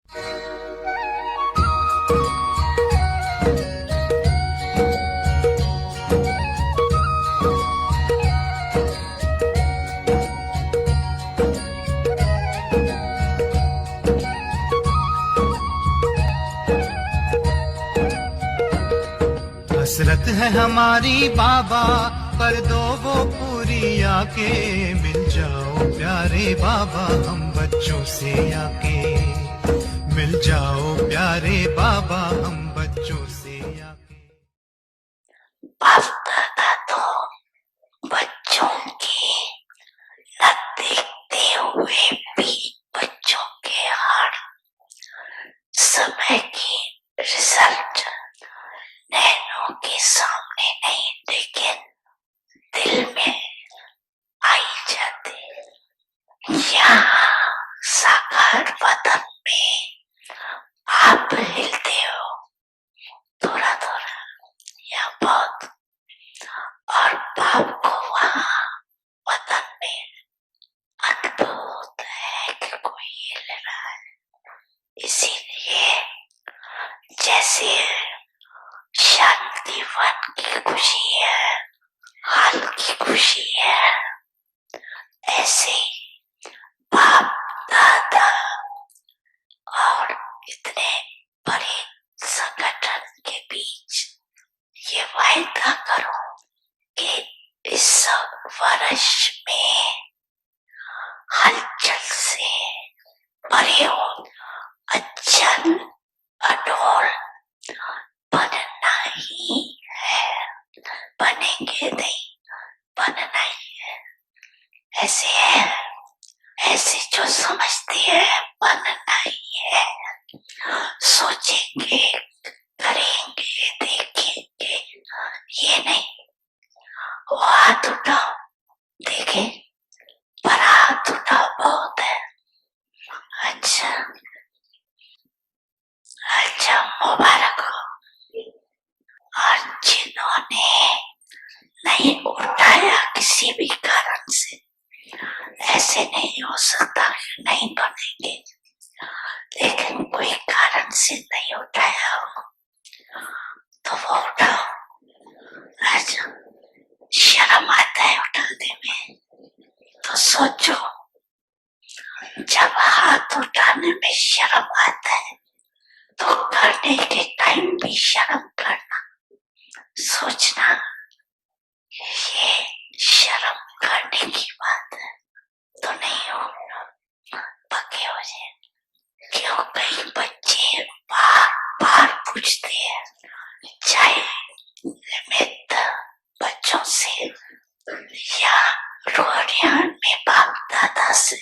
हसरत है हमारी बाबा, कर दो वो पूरी आके। मिल जाओ प्यारे बाबा हम बच्चों से आके। मिल जाओ प्यारे बाबा हम बच्चों से आके। बाप दादा तो बच्चों की न देखते हुए भी बच्चों के हाथ समय की रिजल्ट नैनों के सामने नहीं, लेकिन दिल में आई जाती। यहाँ साकार वतन में आप हिलते हो थोड़ा थोड़ा या बहुत, और बाप को वहाँ वतन में अद्भुत है कि कोई हिल रहा है। इसीलिए जैसे शांति वन की खुशी है, हाल की खुशी है, ऐसे बाप दादा और इतने बड़े संगठन के बीच ये वायदा करो कि इस वर्ष में हलचल से परे हो, अचल अडोल बनना ही है, बनेंगे नहीं, बनना ही है। ऐसे है, ऐसे जो समझती है बनना ही है, सोचेंगे करेंगे देखेंगे, ये नहीं वो हाथ उठाओ देखे, पर हाथ उठाओ बहुत है। अच्छा अच्छा, मुबारक हो। और जिन्होंने नहीं उठाया किसी भी कारण से, ऐसे नहीं हो सकता कि नहीं बनेंगे, लेकिन कोई कारण से नहीं उठाया हो तो वो उठाओ। अच्छा, शर्म आता है उठाने में, तो सोचो जब हाथ उठाने में शर्म आता है तो करने के टाइम भी शर्म करना, सोचना ये शर्म करने की बात है तो नहीं हो, पक्के हो जाए। क्यों कई बच्चे बार बार पूछते हैं, चाहे निमित्त बच्चों से या रोहनियान में बाप दादा से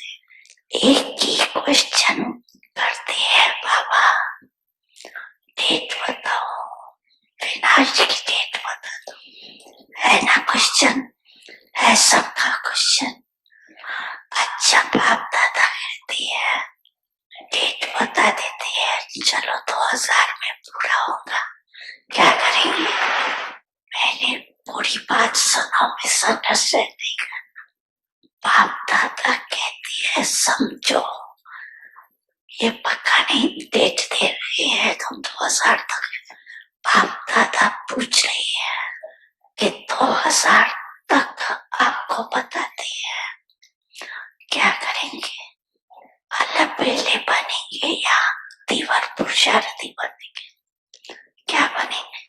एक ही क्वेश्चन करते हैं, बाबा डेट बताओ, विनाश की डेट बता दो, है ना क्वेश्चन, है सबका क्वेश्चन। अच्छा, बाप दादा कहते हैं डेट बता देते हैं, चलो 2000 में पूरा होगा, क्या करेंगे? मैंने पूरी बात सुनो, मिसअंडरस्टैंड नहीं करना। बाप दादा कहते हैं समझो, ये पक्का नहीं डेट दे रहे हैं तुम 2000 तक, बाप दादा पूछ रही है कि 2000 तक आपको बताते हैं, क्या करेंगे? अलग बेले बनेंगे या दीवार पुरुषार्थी बनेंगे? क्या बनेंगे?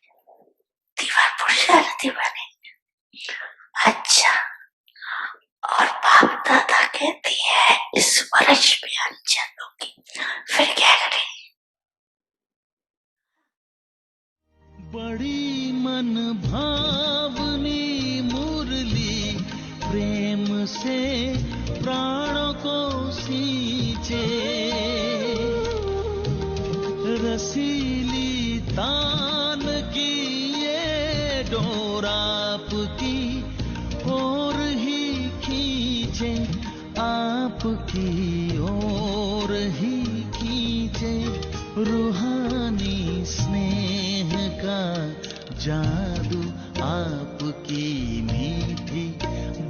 दीवार पुरुषार्थी बनेंगे। अच्छा, और बाप दादा कहते हैं इस वर्ष में हलचल होगी, फिर क्या करें? बड़ी मन भावनी मुरली प्रेम से प्राणों को सींचे, रसीली तान की ये डोर आपकी ओर ही खींचे, आपकी ओर ही खींचे, रूहानी स्नेह का जादू आपकी मीठी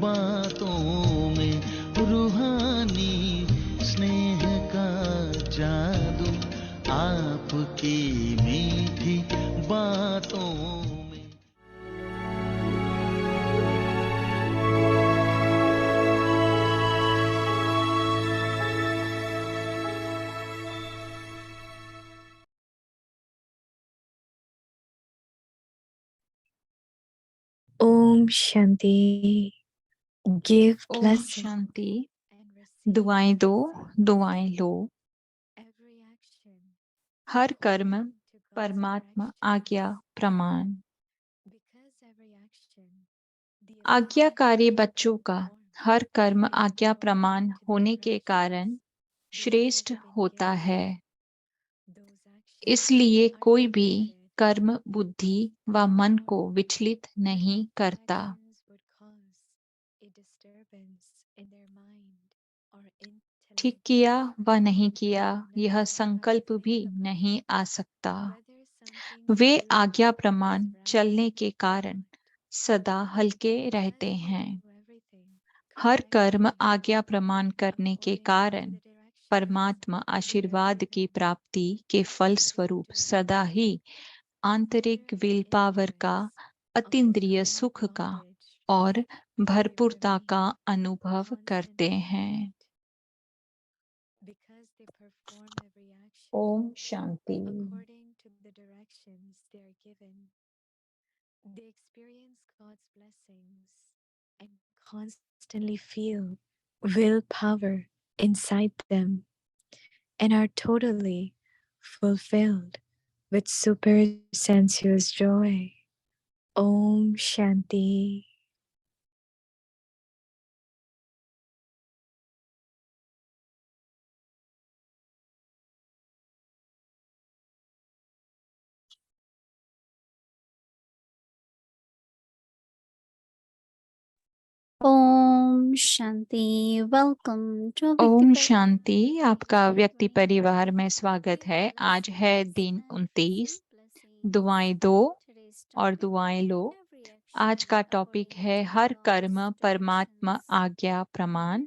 बातों में, रूहानी स्नेह का जादू आपकी मीठी बातों में। Om Shanti. Give Om blessings Shanti. and receive दुआएं दो, blessings. दुआएं लो। Every action हर कर्म according to God's परमात्मा directions. आज्ञा प्रमाण। Because every action, the आज्ञाकारी effect बच्चों का performed हर कर्म is आज्ञा according प्रमाण to the होने के directions कारण they श्रेष्ठ have been होता given. है। Those actions इसलिए are कोई भी directed कर्म बुद्धि व मन को before विचलित नहीं करता। actions would cause a disturbance in their mind or ठीक intellect. किया व नहीं किया Now यह try to संकल्प भी think about नहीं आ सकता। whether something way you do आज्ञा is प्रमाण right चलने के or कारण not. सदा हल्के रहते Because you हैं। do everything हर कर्म correctly आज्ञा प्रमाण करने के according to कारण the directions परमात्मा you have आशीर्वाद been की given, प्राप्ति के फल if you स्वरूप do सदा that ही आंतरिक under विल the पावर का, influence of the अतीन्द्रिय supreme सुख का knowledge, और you भरपूरता का remain अनुभव करते constantly हैं। light. Because they perform every action ओम शांति। according to the directions they are given, they experience God's blessings and constantly feel willpower inside them and are totally fulfilled with super sensuous joy. Om Shanti. Om Shanti. Welcome to Om व्यक्ति शांति। आपका व्यक्ति परिवार में स्वागत है। आज है दिन 29। दुआएं दो और दुआएं लो। आज का टॉपिक है हर कर्म परमात्मा आज्ञा प्रमाण।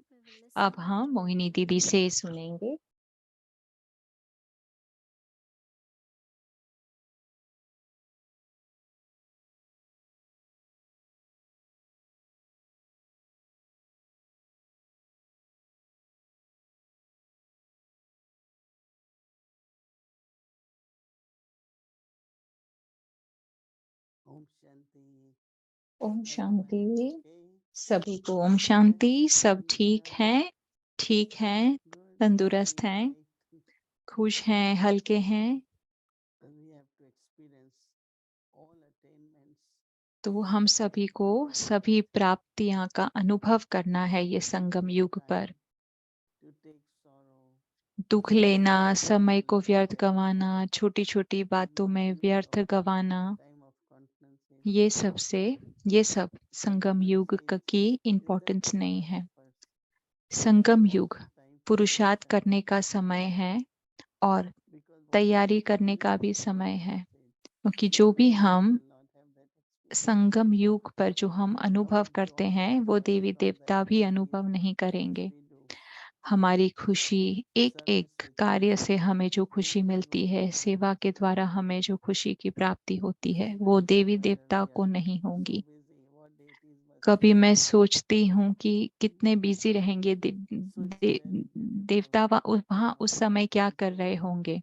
अब हम मोहिनी दीदी से सुनेंगे। ओम शांति। ओम Everyone शांति। okay? सभी को ओम शांति। सब ठीक है, ठीक है, Good, तंदुरुस्त happy, हैं, light. खुश हैं, हल्के हैं। We have to experience all attainments. तो हम सभी को सभी प्राप्तियां का अनुभव करना है ये संगम युग पर। To take sorrow, दुख लेना, समय को व्यर्थ गंवाना, छोटी छोटी बातों में व्यर्थ गंवाना, time of contemplation. ये सब संगम युग की Is that इम्पोर्टेंस नहीं time है। of us? संगम युग Time for पुरुषार्थ purification. करने का समय है और Because what तैयारी we करने do का in भी the समय world है। outside, क्योंकि जो भी we हम will not have that experience. संगम युग पर जो हम अनुभव Our करते joy हैं will वो come देवी from the देवता भी अनुभव activities नहीं of the things करेंगे। we do. हमारी खुशी एक Service एक which कार्य brings से हमें जो happiness खुशी to मिलती everyone. है, सेवा के द्वारा हमें जो खुशी की प्राप्ति होती है, वो Sometimes we देवी wonder देवता we को are नहीं so होंगी। busy. What deities must कभी be मैं सोचती हूँ कि कितने बिजी रहेंगे so spiritually देवता powerful. वहाँ उस समय क्या कर रहे होंगे।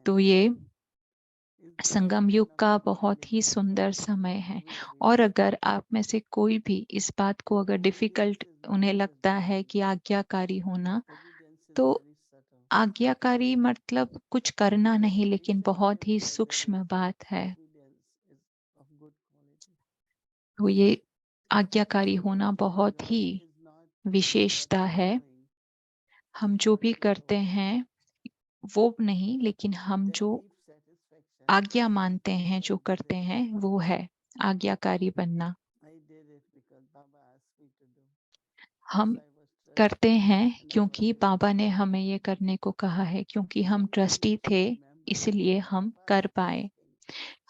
तो And ये is this संगम one युग of का the बहुत ही difficult सुंदर times समय है। which we और face? अगर आप में से कोई भी इस बात को अगर Obedience डिफिकल्ट is not उन्हें always लगता है visible. कि आज्ञाकारी होना, Obedience is तो very subtle. आज्ञाकारी मतलब कुछ करना नहीं, It लेकिन shines बहुत when ही others सूक्ष्म बात see है। obedience is of good quality. तो ये आज्ञाकारी So होना what we are बहुत ही doing is not what विशेषता we are है। doing, हम जो भी but करते हैं वो नहीं, लेकिन हम that जो deep satisfaction आज्ञा मानते हैं, जो inside the करते हैं, devotion. वो है आज्ञाकारी बनना। I did it because Baba asked me to do. हम Because I was करते trustee हैं and I was क्योंकि able बाबा to ने do. हमें ये करने को कहा है, क्योंकि हम Sometimes ट्रस्टी we थे, should remember इसलिए that हम Baba कर is पाए। asking.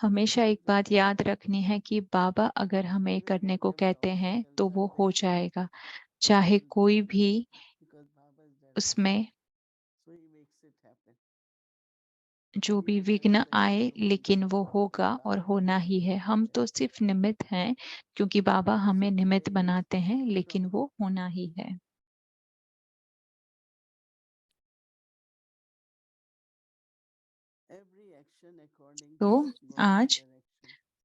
हमेशा एक Then बात we याद will do. रखनी है कि बाबा अगर हमें Even करने को whatever कहते हैं obstacles तो are वो हो there, जाएगा, we चाहे will do कोई भी because Baba is directing. उसमें So he makes it happen. जो भी विघ्न आए लेकिन वो होगा और होना ही है। हम तो सिर्फ निमित्त हैं, क्योंकि बाबा हमें निमित्त बनाते हैं, लेकिन वो होना ही है। तो आज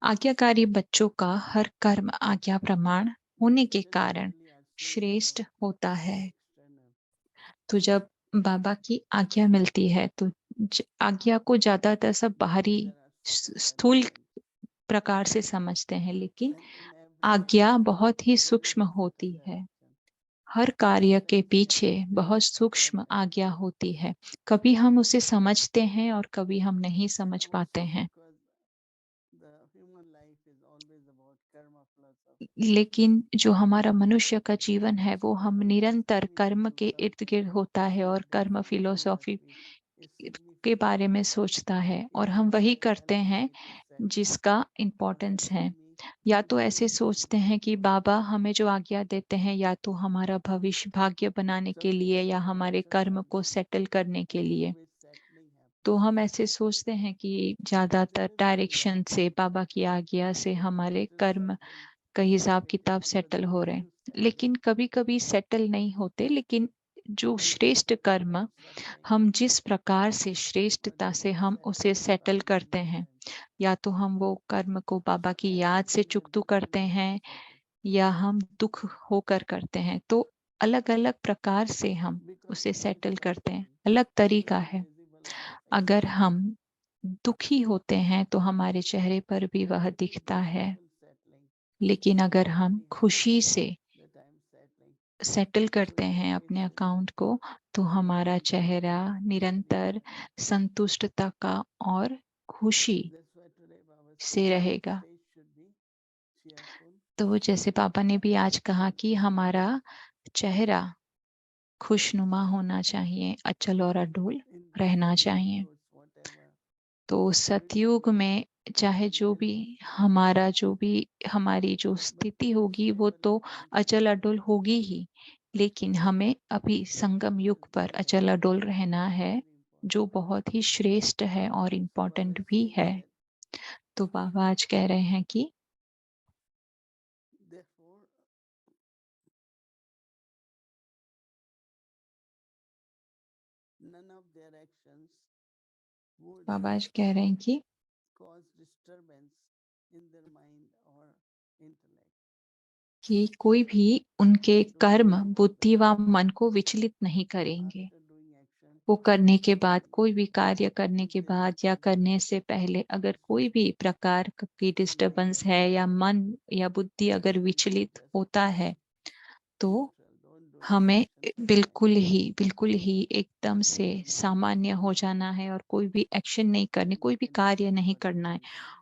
आज्ञाकारी बच्चों का हर कर्म आज्ञा प्रमाण होने के कारण श्रेष्ठ होता है। तो जब बाबा की आज्ञा मिलती है तो आज्ञा को ज्यादातर सब बाहरी स्थूल प्रकार से समझते हैं, लेकिन आज्ञा बहुत ही सूक्ष्म होती है। हर कार्य के पीछे बहुत सूक्ष्म आज्ञा होती है। कभी हम उसे समझते हैं और कभी हम नहीं समझ पाते हैं, लेकिन जो हमारा मनुष्य का जीवन है वो हम निरंतर कर्म के इर्द गिर्द होता है और कर्म फिलोसॉफी के बारे में सोचता है, और हम वही करते हैं जिसका इम्पोर्टेंस है। या तो ऐसे सोचते हैं कि बाबा हमें जो आज्ञा देते हैं या तो हमारा भविष्य भाग्य बनाने के लिए या हमारे कर्म को सेटल करने के लिए। तो हम ऐसे सोचते हैं कि ज्यादातर डायरेक्शन से, बाबा की आज्ञा से हमारे कर्म का हिसाब किताब सेटल हो रहे हैं, लेकिन कभी कभी सेटल नहीं होते। लेकिन जो श्रेष्ठ कर्म, हम जिस प्रकार से श्रेष्ठता से हम उसे सेटल करते हैं, या तो हम वो कर्म को बाबा की याद से चुकतू करते हैं या हम दुख होकर करते हैं, तो अलग अलग प्रकार से हम उसे सेटल करते हैं, अलग तरीका है। अगर हम दुखी होते हैं तो हमारे चेहरे पर भी वह दिखता है, लेकिन अगर हम खुशी से सेटल करते हैं अपने अकाउंट को तो हमारा चेहरा निरंतर संतुष्टता का और खुशी से रहेगा। तो जैसे पापा ने भी आज कहा कि हमारा चेहरा खुशनुमा होना चाहिए, अचल और अडोल रहना चाहिए। तो सतयुग में चाहे जो भी हमारी जो स्थिति होगी वो तो अचल अडोल होगी ही, लेकिन हमें अभी संगम युग पर अचल अडोल रहना है, जो बहुत ही श्रेष्ठ है और इम्पोर्टेंट भी है। तो बाबा आज कह रहे हैं कि बाबा आज कह रहे हैं कि कोई भी उनके कर्म बुद्धि व मन को विचलित नहीं करेंगे। वो करने के बाद, कोई भी कार्य करने के बाद या करने से पहले अगर कोई भी प्रकार की डिस्टरबेंस है या मन या बुद्धि अगर विचलित होता है, तो हमें बिल्कुल ही एकदम से सामान्य हो जाना है और कोई भी एक्शन नहीं करनी, कोई भी कार्य नहीं करना है।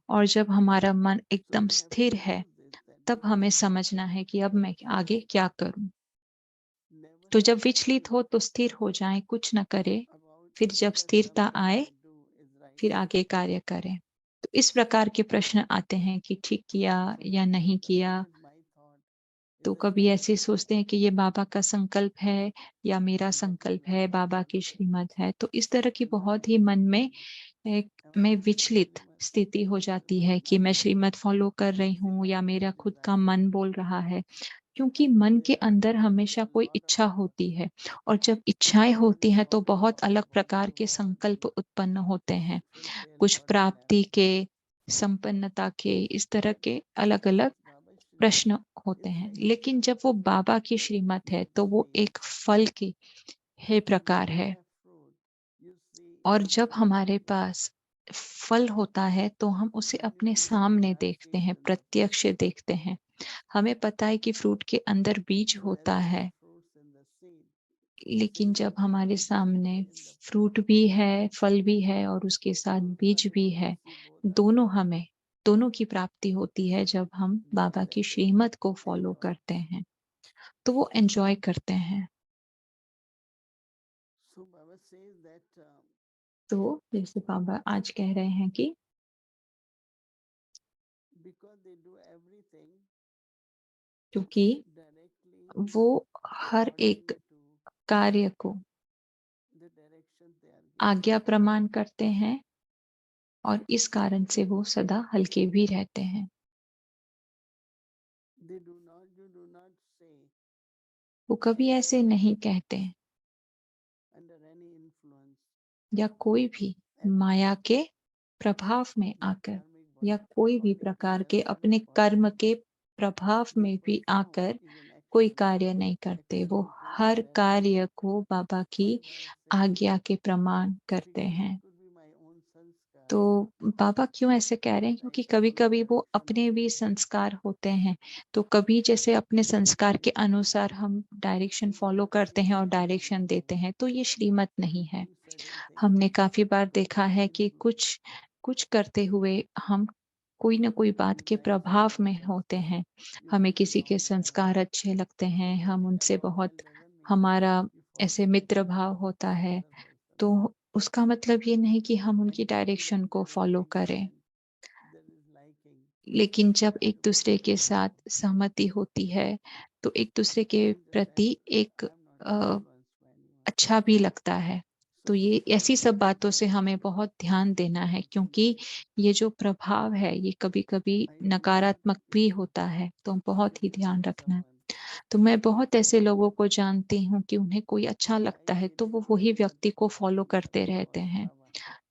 और जब हमारा मन एकदम स्थिर है, तब हमें समझना है कि अब मैं आगे क्या करूं। तो जब विचलित हो तो स्थिर हो जाए, कुछ न करे, फिर जब स्थिरता आए फिर आगे कार्य करें। तो इस प्रकार के प्रश्न आते हैं कि ठीक किया या नहीं किया। तो कभी ऐसे सोचते हैं कि ये बाबा का संकल्प है या मेरा संकल्प है, बाबा की श्रीमत है। तो इस तरह की बहुत ही मन में विचलित स्थिति हो जाती है कि मैं श्रीमत फॉलो कर रही हूँ या मेरा खुद का मन बोल रहा है, क्योंकि मन के अंदर हमेशा कोई इच्छा होती है, और जब इच्छाएं होती हैं तो बहुत अलग प्रकार के संकल्प उत्पन्न होते हैं, कुछ प्राप्ति के, संपन्नता के, इस तरह के अलग अलग प्रश्न होते हैं। लेकिन जब वो बाबा की श्रीमत है तो वो एक फल की है प्रकार है, और जब हमारे पास फल होता है तो हम उसे अपने सामने देखते हैं, प्रत्यक्ष देखते हैं। हमें पता है कि फ्रूट के अंदर बीज होता है, लेकिन जब हमारे सामने फ्रूट भी है, फल भी है और उसके साथ बीज भी है, दोनों की प्राप्ति होती है जब हम बाबा की श्रीमत को फॉलो करते हैं, तो वो एंजॉय करते हैं। तो जैसे बाबा आज कह रहे हैं कि क्योंकि वो हर एक कार्य को आज्ञा प्रमाण करते हैं और इस कारण से वो सदा हल्के भी रहते हैं। You do not say वो कभी ऐसे नहीं कहते under any influence या कोई भी माया के प्रभाव में आकर या कोई भी प्रकार के अपने कर्म के प्रभाव में भी आकर कोई कार्य नहीं करते। वो हर कार्य को बाबा की आज्ञा के प्रमाण करते हैं। तो बाबा क्यों ऐसे कह रहे हैं? क्योंकि कभी कभी वो अपने भी संस्कार होते हैं, तो कभी जैसे अपने संस्कार के अनुसार हम डायरेक्शन फॉलो करते हैं और डायरेक्शन देते हैं, तो ये श्रीमत नहीं है। हमने काफी बार देखा है कि कुछ कुछ करते हुए हम कोई ना कोई बात के प्रभाव में होते हैं। हमें किसी के संस्कार अच्छे लगते हैं, हम उनसे बहुत हमारा ऐसे मित्र भाव होता है, तो उसका मतलब ये नहीं कि हम उनकी डायरेक्शन को फॉलो करें। लेकिन जब एक दूसरे के साथ सहमति होती है, तो एक दूसरे के प्रति एक अच्छा भी लगता है। तो ये ऐसी सब बातों से हमें बहुत ध्यान देना है, क्योंकि ये जो प्रभाव है ये कभी-कभी नकारात्मक भी होता है, तो बहुत ही ध्यान रखना है। तो मैं बहुत ऐसे लोगों को जानती हूँ कि उन्हें कोई अच्छा लगता है तो वो वही व्यक्ति को फॉलो करते रहते हैं।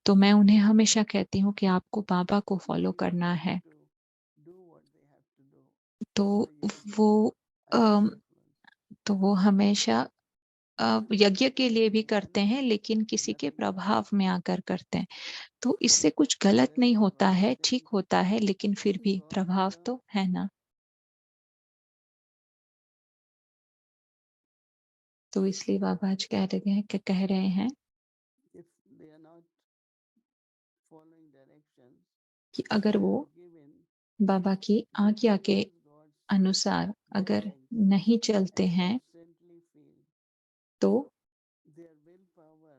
तो मैं उन्हें हमेशा कहती हूँ कि आपको बाबा को फॉलो करना है। तो वो अम, तो वो हमेशा यज्ञ के लिए भी करते हैं, लेकिन किसी के प्रभाव में आकर करते हैं। तो इससे कुछ गलत नहीं होता है, ठीक होता है, लेकिन फिर भी प्रभाव तो है ना। तो इसलिए बाबा आज कह रहे हैं if they are not following directions, कि अगर वो बाबा की आज्ञा के अनुसार अगर नहीं चलते हैं, तो their willpower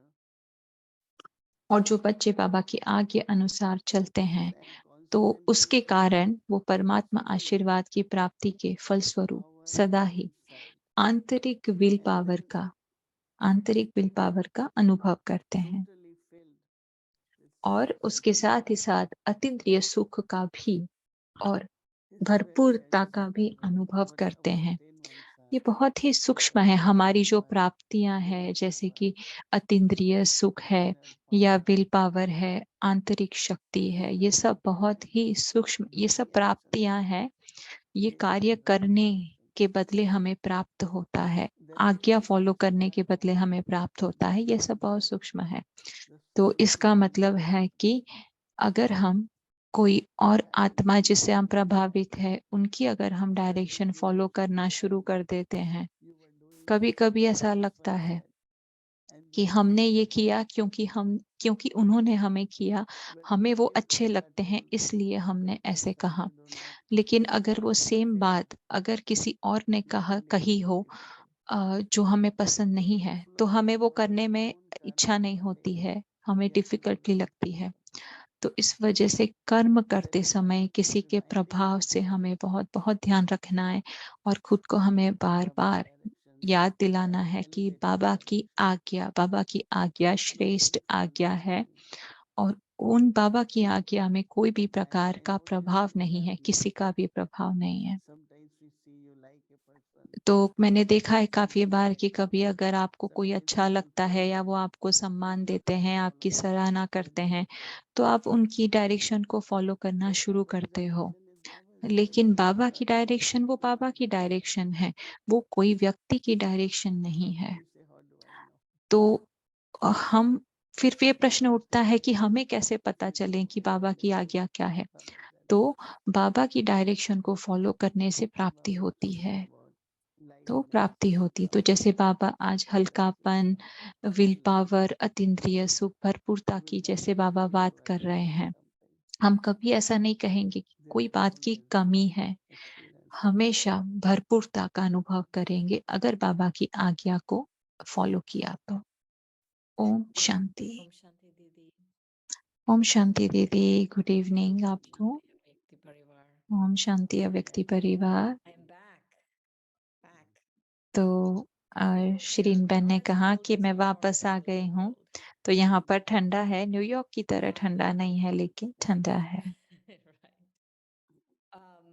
और जो बच्चे बाबा की आज्ञा अनुसार चलते हैं, तो उसके कारण वो परमात्मा आशीर्वाद की प्राप्ति के फलस्वरूप सदा ही आंतरिक विल पावर का अनुभव करते हैं, और उसके साथ ही साथ अतीन्द्रिय सुख का भी और भरपूरता का भी अनुभव करते हैं। ये बहुत ही सूक्ष्म है। हमारी जो प्राप्तियां हैं, जैसे कि अतीन्द्रिय सुख है या विल पावर है, आंतरिक शक्ति है, ये सब बहुत ही सूक्ष्म, ये सब प्राप्तियां हैं। ये कार्य करने के बदले हमें प्राप्त होता है, आज्ञा फॉलो करने के बदले हमें प्राप्त होता है। ये सब बहुत सूक्ष्म है। तो इसका मतलब है कि अगर हम कोई और आत्मा जिससे हम प्रभावित है, उनकी अगर हम डायरेक्शन फॉलो करना शुरू कर देते हैं, कभी कभी ऐसा लगता है कि हमने ये किया क्योंकि उन्होंने हमें किया, हमें वो अच्छे लगते हैं इसलिए हमने ऐसे कहा। लेकिन अगर वो सेम बात अगर किसी और ने कही हो जो हमें पसंद नहीं है, तो हमें वो करने में इच्छा नहीं होती है, हमें डिफिकल्टी लगती है। तो इस वजह से कर्म करते समय किसी के प्रभाव से हमें बहुत बहुत ध्यान रखना है, और खुद को हमें बार बार याद दिलाना है कि बाबा की आज्ञा श्रेष्ठ आज्ञा है, और उन बाबा की आज्ञा में कोई भी प्रकार का प्रभाव नहीं है, किसी का भी प्रभाव नहीं है। तो मैंने देखा है काफी बार कि कभी अगर आपको कोई अच्छा लगता है या वो आपको सम्मान देते हैं, आपकी सराहना करते हैं, तो आप उनकी डायरेक्शन को फॉलो करना शुरू करते हो। लेकिन बाबा की डायरेक्शन वो बाबा की डायरेक्शन है, वो कोई व्यक्ति की डायरेक्शन नहीं है। तो हम फिर ये प्रश्न उठता है कि हमें कैसे पता चले कि बाबा की आज्ञा क्या है? तो बाबा की डायरेक्शन को फॉलो करने से प्राप्ति होती है। तो जैसे बाबा आज हल्कापन, विल पावर, अतीन्द्रिय सुख, भरपूरता की जैसे बाबा बात कर रहे हैं, हम कभी ऐसा नहीं कहेंगे कि कोई बात की कमी है। हमेशा भरपूरता का अनुभव करेंगे अगर बाबा की आज्ञा को फॉलो किया तो। ओम शांति। ओम शांति दीदी। ओम शांति दीदी, गुड इवनिंग आपको। व्यक्ति परिवार। ओम शांति अव्यक्ति परिवार। I am back. तो श्रीन बहन ने कहा कि मैं वापस आ गई हूँ। तो यहाँ पर ठंडा है, न्यूयॉर्क की तरह ठंडा नहीं है लेकिन ठंडा है। Right. Um,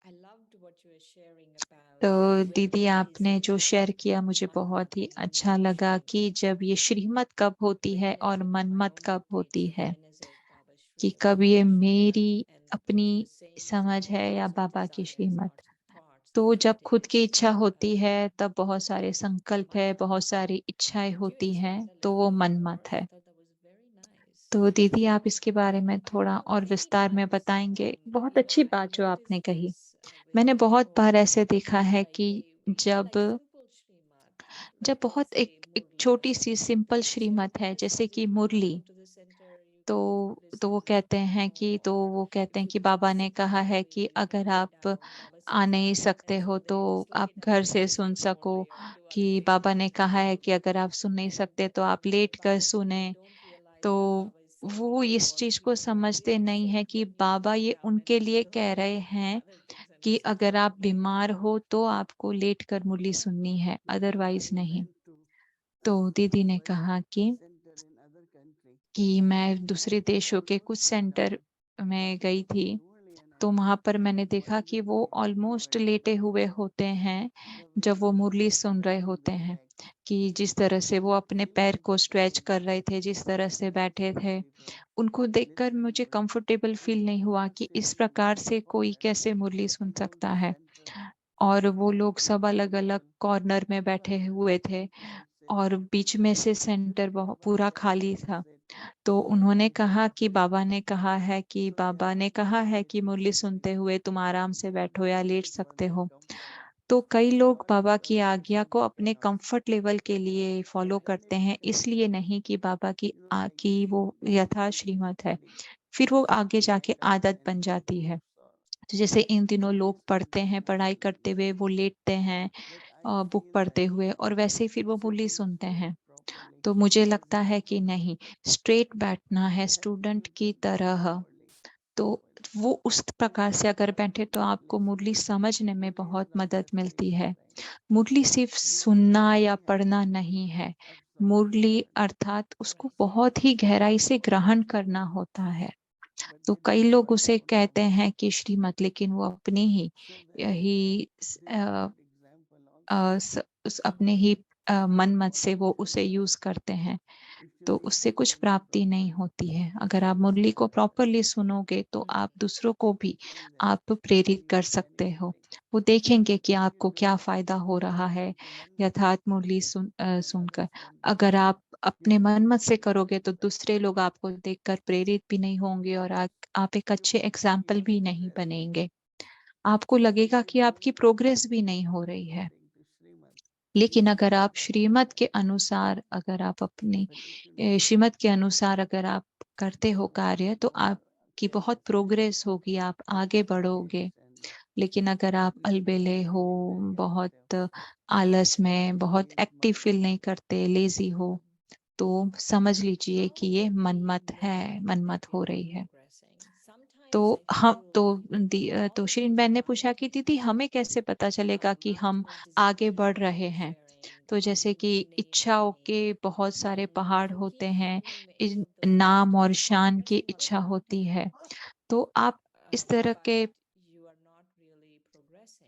I loved what you were sharing about तो when दीदी आपने is जो शेयर किया and मुझे बहुत ही manmat is अच्छा when लगा Shrimad कि जब ये श्रीमत कब होती है when और is it my Manmath own कब होती है, when is it Baba कि Shri कब ये Baba मेरी Shrimad and अपनी the same is समझ when है या thoughts and बाबा की desires श्रीमत। thoughts तो and जब खुद की ideas इच्छा होती है arise. तब बहुत सारे संकल्प है, बहुत सारी इच्छाएं Could you होती हैं, expand a तो little वो bit more? मनमत I है। thought that was very nice. तो दीदी आप इसके बारे में थोड़ा और Many विस्तार में times, बताएंगे? बहुत you know, अच्छी I've बात जो आपने noticed कही। this with मैंने बहुत बार people ऐसे देखा है like कि they जब like simple Shrimad. जब Like let's बहुत say एक Murli or छोटी सी something. Simple They say, Shrimad okay, है, let's जैसे start कि with you Murali, come to the center, you तो can वो listen, कहते you हैं know, कि तो or वो कहते if हैं you कि can't बाबा ने sit कहा है physically, कि you can अगर lay आप down. Baba आ says नहीं come सकते and हो so तो they just lay आप down घर and से listen सुन to सको, Murli or do कि other बाबा ने things. कहा है कि अगर आप सुन नहीं सकते तो आप लेट कर By सुने। they don't realize तो that Baba is saying, वो इस or चीज को people don't समझते realize नहीं that है कि they need to Baba lay ये down and उनके listen लिए to कह Murli रहे and do हैं other things and कि listen to अगर आप Baba. बीमार हो तो आपको लेट कर मुरली सुननी है, Like अदरवाइज I नहीं। went to तो दीदी ने one कहा कि center in other country मैं दूसरे and they देशों के कुछ almost lay सेंटर down में गई listening to थी, Murli, and I तो वहां said, पर मैंने what देखा is कि it वो that you ऑलमोस्ट are लेटे doing? हुए होते हैं The जब way वो you मुरली are सुन रहे bending होते your हैं, back, कि जिस तरह से वो अपने you पैर will को get स्ट्रेच very कर रहे थे, जिस तरह से बैठे थे, comfortable उनको देखकर listening. मुझे But comfortable if feel you नहीं do हुआ not कि sit इस in प्रकार one से कोई corner कैसे मुरली सुन among सकता the है। center, और वो and लोग सब अलग अलग people कॉर्नर में who बैठे are हुए very थे simple said, और बीच में से you सेंटर sit in बहुत one पूरा corner खाली and था। sit तो and उन्होंने listen कहा कि to बाबा Murli. ने कहा है कि So they बाबा ने कहा है advised कि मुरली me सुनते हुए तुम आराम से बैठो या to लेट sit for सकते their हो। comfort, तो कई लोग not बाबा की because they आज्ञा को fully अपने cannot. कंफर्ट लेवल के लिए फॉलो And करते it हैं, इसलिए नहीं कि बाबा की like की वो यथा it is श्रीमत है, very फिर वो आगे जाके tight आदत and बन जाती है। close, or तो जैसे इन दिनों लोग पढ़ते peaceful हैं, पढ़ाई to करते हुए listen. वो लेटते हैं But I बुक feel पढ़ते that हुए, और वैसे ही फिर वो मुरली sitting सुनते straight हैं। properly तो मुझे is लगता है कि important. नहीं, स्ट्रेट बैठना है Helps स्टूडेंट you की to listen तरह। Murli तो properly. वो उस प्रकार से अगर बैठे तो आपको मुरली Listening समझने में Murli is बहुत not मदद just a मिलती है। listening. मुरली सिर्फ सुनना या Murli has पढ़ना to be नहीं है, absorbed. मुरली अर्थात उसको बहुत ही गहराई से ग्रहण करना होता है। But तो they कई don't लोग work उसे out कहते well. हैं कि श्रीमत, लेकिन वो अपनी ही So यही this is a good example also. अपने ही मन मत से वो उसे यूज करते हैं, If you तो उससे listen कुछ Murli प्राप्ति नहीं properly, होती है। अगर आप मुरली को प्रॉपरली सुनोगे तो आप दूसरों को भी see that आप प्रेरित you कर are सकते हो। benefiting. वो देखेंगे कि If you आपको do क्या not फायदा हो रहा listen है to Manmat, यथार्थ मुरली then सुनकर। others won't अगर आप अपने give मन you मत से the करोगे तो feedback. दूसरे लोग आपको देखकर प्रेरित भी नहीं होंगे और आप एक You अच्छे won't see एग्जाम्पल your भी नहीं progress. बनेंगे। आपको If लगेगा you कि do आपकी not प्रोग्रेस भी नहीं हो रही है। according to Srimad, लेकिन अगर आप श्रीमत के अनुसार, अगर आप अपनी but if you listen श्रीमत के अनुसार अगर आप करते हो कार्य, तो uh, आपकी बहुत carelessly, प्रोग्रेस होगी, आप आगे बढ़ोगे। careless and लेकिन अगर आप अलबेले हो, feeling very बहुत yourself, आलस में, बहुत it is active feel manmat. नहीं करते, लेजी हो, तो समझ लीजिए How कि ये मनमत exactly है, is it that Manmath we हो are रही है। progressing? तो Sometimes I हम feel तो all तो of श्रीन this बहन ने पूछा कि abundance, दीदी हमें कैसे पता चलेगा कि हम mountain of आगे बढ़ desires that रहे you're हैं। sharing, तो जैसे कि इच्छाओं के बहुत सारे and पहाड़ होते forgive हैं, me if the नाम और voice शान की is इच्छा होती है। तो आप इस तरह but के you are not really progressing.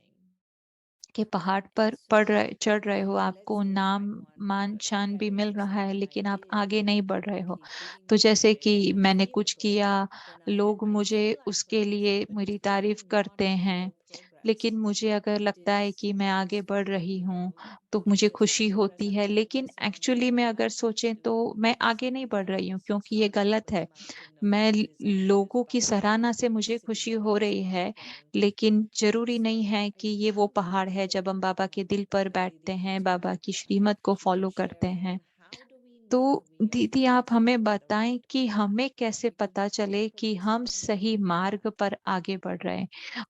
पहाड़ And पर so, चढ़ रहे हो, let's आपको say if नाम I want मान शान भी credit मिल for रहा है, something I लेकिन आप did, आगे नहीं and बढ़ रहे people हो। keep giving तो me जैसे credit कि and I मैंने feel कुछ किया, good, then लोग I मुझे feel I'm उसके लिए progressing, but मेरी it's really तारीफ not करते हैं। real progress. लेकिन मुझे अगर It लगता है is कि मैं आगे बढ़ रही हूँ तो it is मुझे just खुशी progress होती है, after लेकिन progress, and एक्चुअली में अगर I'm not सोचें तो doing मैं आगे नहीं something बढ़ रही हूँ, else. It's क्योंकि ये not like गलत this है। mountain of मैं desires लोगों की Baba सराहना से मुझे खुशी हो रही है, symbolized on. लेकिन जरूरी So नहीं है I कि ये वो love पहाड़ है जब हम बाबा के दिल पर बैठते Didi हैं, Anjali बाबा की and श्रीमत को you फॉलो करते sharing हैं। how do we तो know we are दीदी आप progressing हमें on the बताएं right कि path? हमें कैसे We can पता feel चले कि progressing हम on the सही right मार्ग path. पर आगे बढ़ रहे हैं।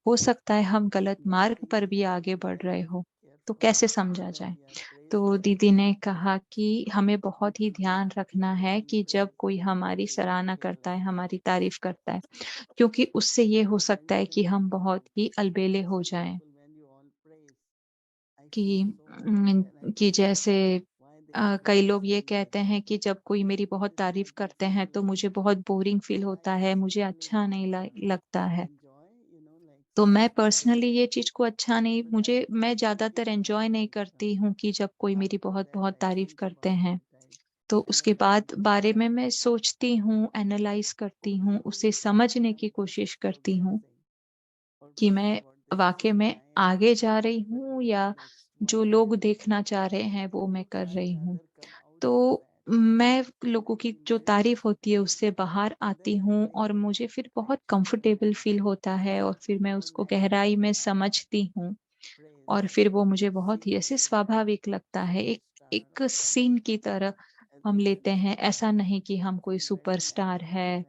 हो सकता है हम गलत मार्ग पर भी आगे बढ़ रहे हो, तो Careful कैसे समझा when जाए? we are तो praising दीदी ने कहा कि हमें बहुत ही people ध्यान रखना है using कि जब praise कोई हमारी very सराहना करता है, carefully. हमारी तारीफ करता है, क्योंकि उससे ये हो सकता है कि हम Sometimes बहुत ही अलबेले हो some जाएं। people when you all praise, I कि feel so bad and I कि think जैसे why कई लोग ये कहते हैं कि जब कोई मेरी बहुत तारीफ करते हैं तो मुझे बहुत बोरिंग फील होता है, मुझे अच्छा नहीं लगता है। तो मैं पर्सनली ये चीज़ को अच्छा नहीं, मैं ज़्यादातर एन्जॉय नहीं करती हूँ कि जब कोई मेरी बहुत-बहुत तारीफ़ करते हैं। तो उसके बाद बारे में मैं सोचती हूँ, एनालाइज़ करती हूँ, उसे समझने की कोशिश करती हूँ कि मैं वाक़ई में आगे जा रही हूँ या जो लोग देखना चाह रहे हैं वो मैं कर रही हूँ। तो मैं लोगों की जो तारीफ़ होती है उससे बाहर आती हूँ और मुझे फिर बहुत कंफर्टेबल फ़ील होता है और फिर मैं उसको गहराई में समझती हूँ और फिर वो मुझे बहुत ही ऐसे स्वाभाविक लगता है। एक एक सीन की तरह हम लेते हैं, ऐसा नहीं कि हम कोई सुपरस्टार है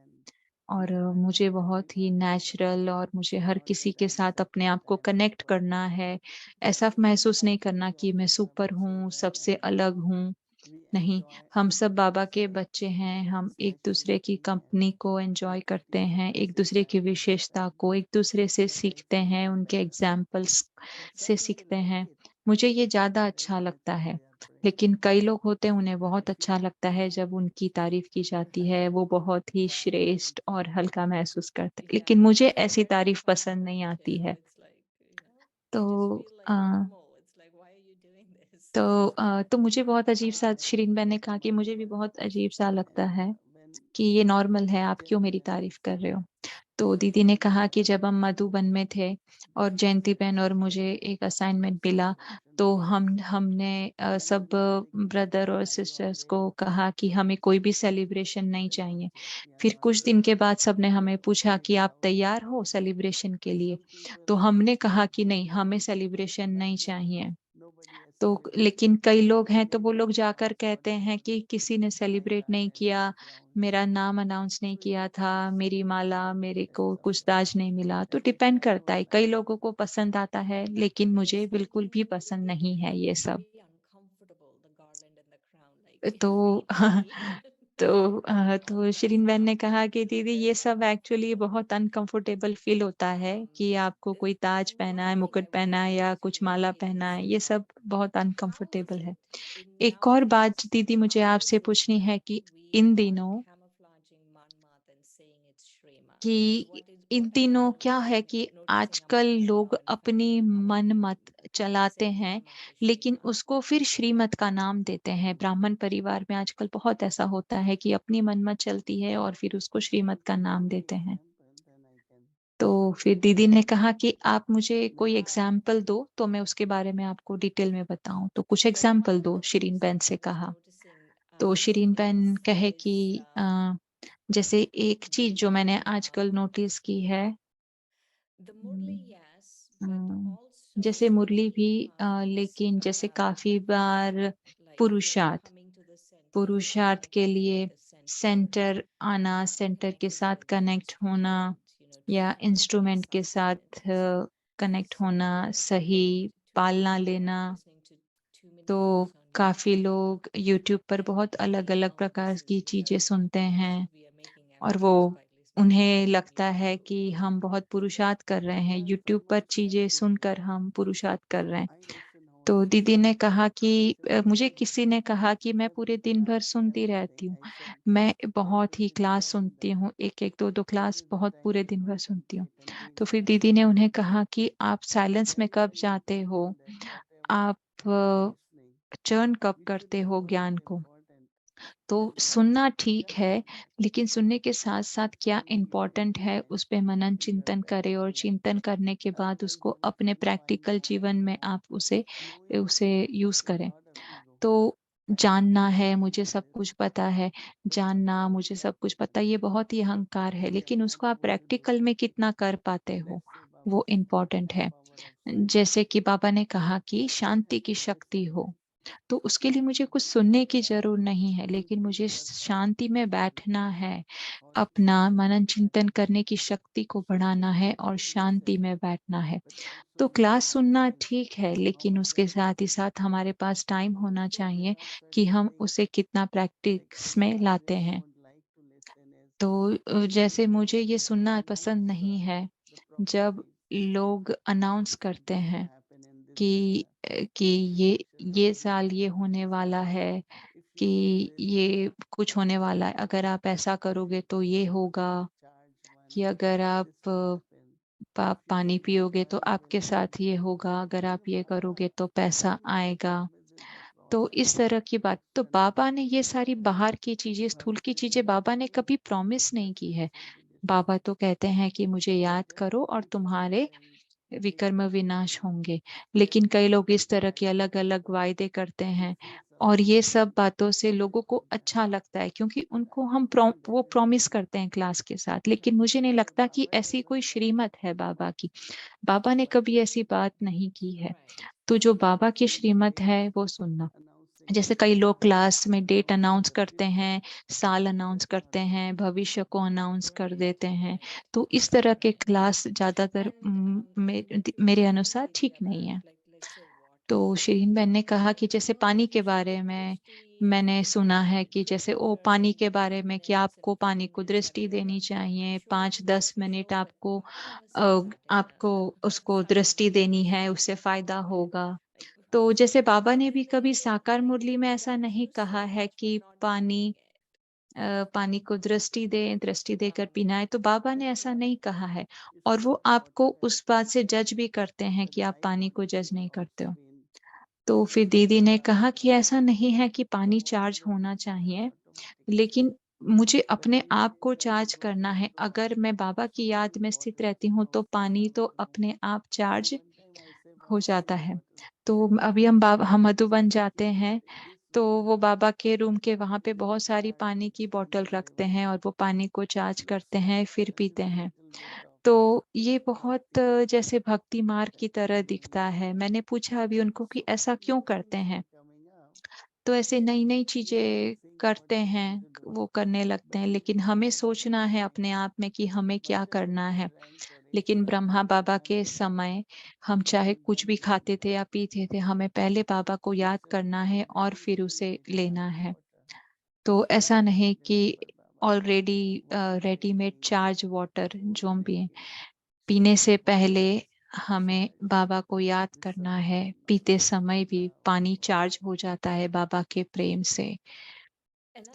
और मुझे बहुत ही नेचुरल और मुझे हर किसी के साथ अपने आप को कनेक्ट करना है। ऐसा महसूस नहीं करना कि मैं सुपर हूँ, सबसे अलग हूँ। नहीं, हम सब बाबा के बच्चे हैं, हम एक-दूसरे की कंपनी को एन्जॉय करते हैं, एक-दूसरे की विशेषता को एक-दूसरे से सीखते हैं, उनके एग्ज़ाम्पल्स से सीखते हैं। मुझे ये ज़्यादा अच्छा लगता है। लेकिन कई लोग होते हैं, उन्हें बहुत अच्छा लगता है जब उनकी तारीफ़ की जाती है, वो बहुत ही श्रेष्ठ और हल्का महसूस करते हैं। लेकिन मुझे ऐसी तारीफ़ पसंद नहीं आती है। तो अ तो मुझे बहुत अजीब-सा शिरीन बहन ने कहा कि मुझे भी बहुत अजीब-सा लगता है कि ये नॉर्मल है, आप क्यों मेरी तारीफ़ कर रहे हो? तो दीदी ने कहा कि जब हम मधुबन में थे और जयंती बहन और मुझे एक असाइनमेंट मिला, तो हमने सब ब्रदर और सिस्टर्स को कहा कि हमें कोई भी सेलिब्रेशन नहीं चाहिए। फिर कुछ दिन के बाद सबने हमें पूछा कि आप तैयार हो सेलिब्रेशन के लिए? तो हमने कहा कि नहीं, हमें सेलिब्रेशन नहीं चाहिए। तो लेकिन कई लोग हैं तो वो लोग जाकर कहते हैं कि किसी ने सेलिब्रेट नहीं किया, मेरा नाम अनाउंस नहीं किया था, मेरी माला मेरे को कुछ दाज नहीं मिला। तो डिपेंड करता है, कई लोगों को पसंद आता है, लेकिन मुझे बिल्कुल भी पसंद नहीं है ये सब। तो तो शिरीन बहन ने कहा कि दीदी ये सब एक्चुअली बहुत अनकंफर्टेबल फील होता है कि आपको कोई ताज पहना है, मुकुट पहना है या कुछ माला पहना है, ये सब बहुत अनकंफर्टेबल है। एक और बात दीदी मुझे आपसे पूछनी है कि इन दिनों कि इन दिनों क्या है कि आजकल लोग अपनी मन-मत चलाते हैं, लेकिन उसको फिर श्रीमत का नाम देते हैं। ब्राह्मण परिवार में आजकल बहुत ऐसा होता है कि अपनी मन-मत चलती है और फिर उसको श्रीमत का नाम देते हैं। तो फिर दीदी ने कहा कि आप मुझे कोई एग्ज़ाम्पल दो, तो मैं उसके बारे में आपको डिटेल में बताऊँ। तो कुछ एग्ज़ाम्पल दो, शिरीन बहन से कहा। तो शिरीन बहन कहे कि जैसे एक चीज़ जो मैंने आजकल नोटिस की है हुँ, जैसे मुरली भी लेकिन जैसे काफ़ी बार पुरुषार्थ पुरुषार्थ के लिए सेंटर आना, सेंटर के साथ कनेक्ट होना या इंस्ट्रूमेंट के साथ कनेक्ट होना, सही पालना लेना, तो काफ़ी लोग यूट्यूब पर बहुत अलग-अलग प्रकार की चीज़ें सुनते हैं और वो उन्हें लगता है कि हम बहुत पुरुषार्थ कर रहे हैं, यूट्यूब पर चीज़ें सुनकर हम पुरुषार्थ कर रहे हैं। तो दीदी ने कहा कि मुझे किसी ने कहा कि मैं पूरे दिन भर सुनती रहती हूँ। मैं बहुत ही क्लास सुनती हूँ, 1-1, 2-2 क्लास बहुत पूरे दिन भर सुनती हूँ। तो फिर दीदी ने उन्हें कहा कि आप साइलेंस में कब जाते हो? आप चर्न कब करते हो ज्ञान को? तो सुनना ठीक है, लेकिन सुनने के साथ-साथ क्या इम्पोर्टेंट है, उस पे मनन चिंतन करें और चिंतन करने के बाद उसको अपने प्रैक्टिकल जीवन में आप उसे उसे यूज़ करें। तो जानना है, मुझे सब कुछ पता है, जानना, मुझे सब कुछ पता है, ये बहुत ही अहंकार है, लेकिन उसको आप प्रैक्टिकल में कितना कर पाते हो, वो इम्पोर्टेंट है। जैसे कि बाबा ने कहा कि शांति की शक्ति हो। तो उसके लिए मुझे कुछ सुनने की ज़रूर नहीं है, लेकिन मुझे शांति में बैठना है, अपना मनन चिंतन करने की शक्ति को बढ़ाना है और शांति में बैठना है। तो क्लास सुनना ठीक है, लेकिन उसके साथ ही साथ हमारे पास टाइम होना चाहिए कि हम उसे कितना प्रैक्टिस में लाते हैं। तो जैसे मुझे ये सुनना पसंद नहीं है, जब लोग अनाउंस करते हैं कि कि ये साल ये होने वाला है, कि ये कुछ होने वाला है, अगर आप ऐसा करोगे तो ये होगा, कि अगर आप पानी पियोगे तो आपके साथ ये होगा, अगर आप ये करोगे तो पैसा आएगा। तो इस तरह की बात, तो बाबा ने ये सारी बाहर की चीजें, स्थूल की चीजें बाबा ने कभी प्रॉमिस नहीं की है। बाबा तो कहते हैं कि मुझे याद करो और तुम्हारे विकर्म विनाश होंगे। लेकिन कई लोग इस तरह के अलग अलग वायदे करते हैं, और ये सब बातों से लोगों को अच्छा लगता है, क्योंकि उनको वो प्रॉमिस करते हैं क्लास के साथ। लेकिन मुझे नहीं लगता कि ऐसी कोई श्रीमत है बाबा की। बाबा ने कभी ऐसी बात नहीं की है। तो जो बाबा की श्रीमत है वो सुनना। जैसे कई लोग क्लास में डेट अनाउंस करते हैं, साल अनाउंस करते हैं, भविष्य को अनाउंस कर देते हैं। तो इस तरह के क्लास ज्यादातर मेरे अनुसार ठीक नहीं है। तो शिरीन बहन ने कहा कि जैसे पानी के बारे में मैंने सुना है कि जैसे पानी के बारे में कि आपको पानी को दृष्टि देनी चाहिए, 5-10 मिनट आपको उसको दृष्टि देनी है, उससे फायदा होगा। तो जैसे बाबा ने भी कभी साकार मुरली में ऐसा नहीं कहा है कि पानी को दृष्टि दें, दृष्टि देकर पीना है, तो बाबा ने ऐसा नहीं कहा है। और वो आपको उस बात से जज भी करते हैं कि आप पानी को जज नहीं करते हो। तो फिर दीदी ने कहा कि ऐसा नहीं है कि पानी चार्ज होना चाहिए, लेकिन मुझे अपने आप को चार्ज करना है। अगर मैं बाबा की याद में स्थित रहती हूँ तो पानी तो अपने आप चार्ज हो जाता है। तो अभी हम मधुबन जाते हैं, तो वो बाबा के रूम के वहां पे बहुत सारी पानी की बोतल रखते हैं और वो पानी को चार्ज करते हैं फिर पीते हैं। तो ये बहुत जैसे भक्ति मार्ग की तरह दिखता है। मैंने पूछा अभी उनको कि ऐसा क्यों करते हैं, तो ऐसे नई नई चीजें करते हैं, वो करने लगते हैं। लेकिन हमें सोचना है अपने आप में कि हमें क्या करना है। लेकिन ब्रह्मा बाबा के समय हम चाहे कुछ भी खाते थे या पीते थे, हमें पहले बाबा को याद करना है और फिर उसे लेना है। तो ऐसा नहीं कि ऑलरेडी रेडीमेड चार्ज वाटर जो हम पिए, पीने से पहले हमें बाबा को याद करना है। पीते समय भी पानी चार्ज हो जाता है बाबा के प्रेम से,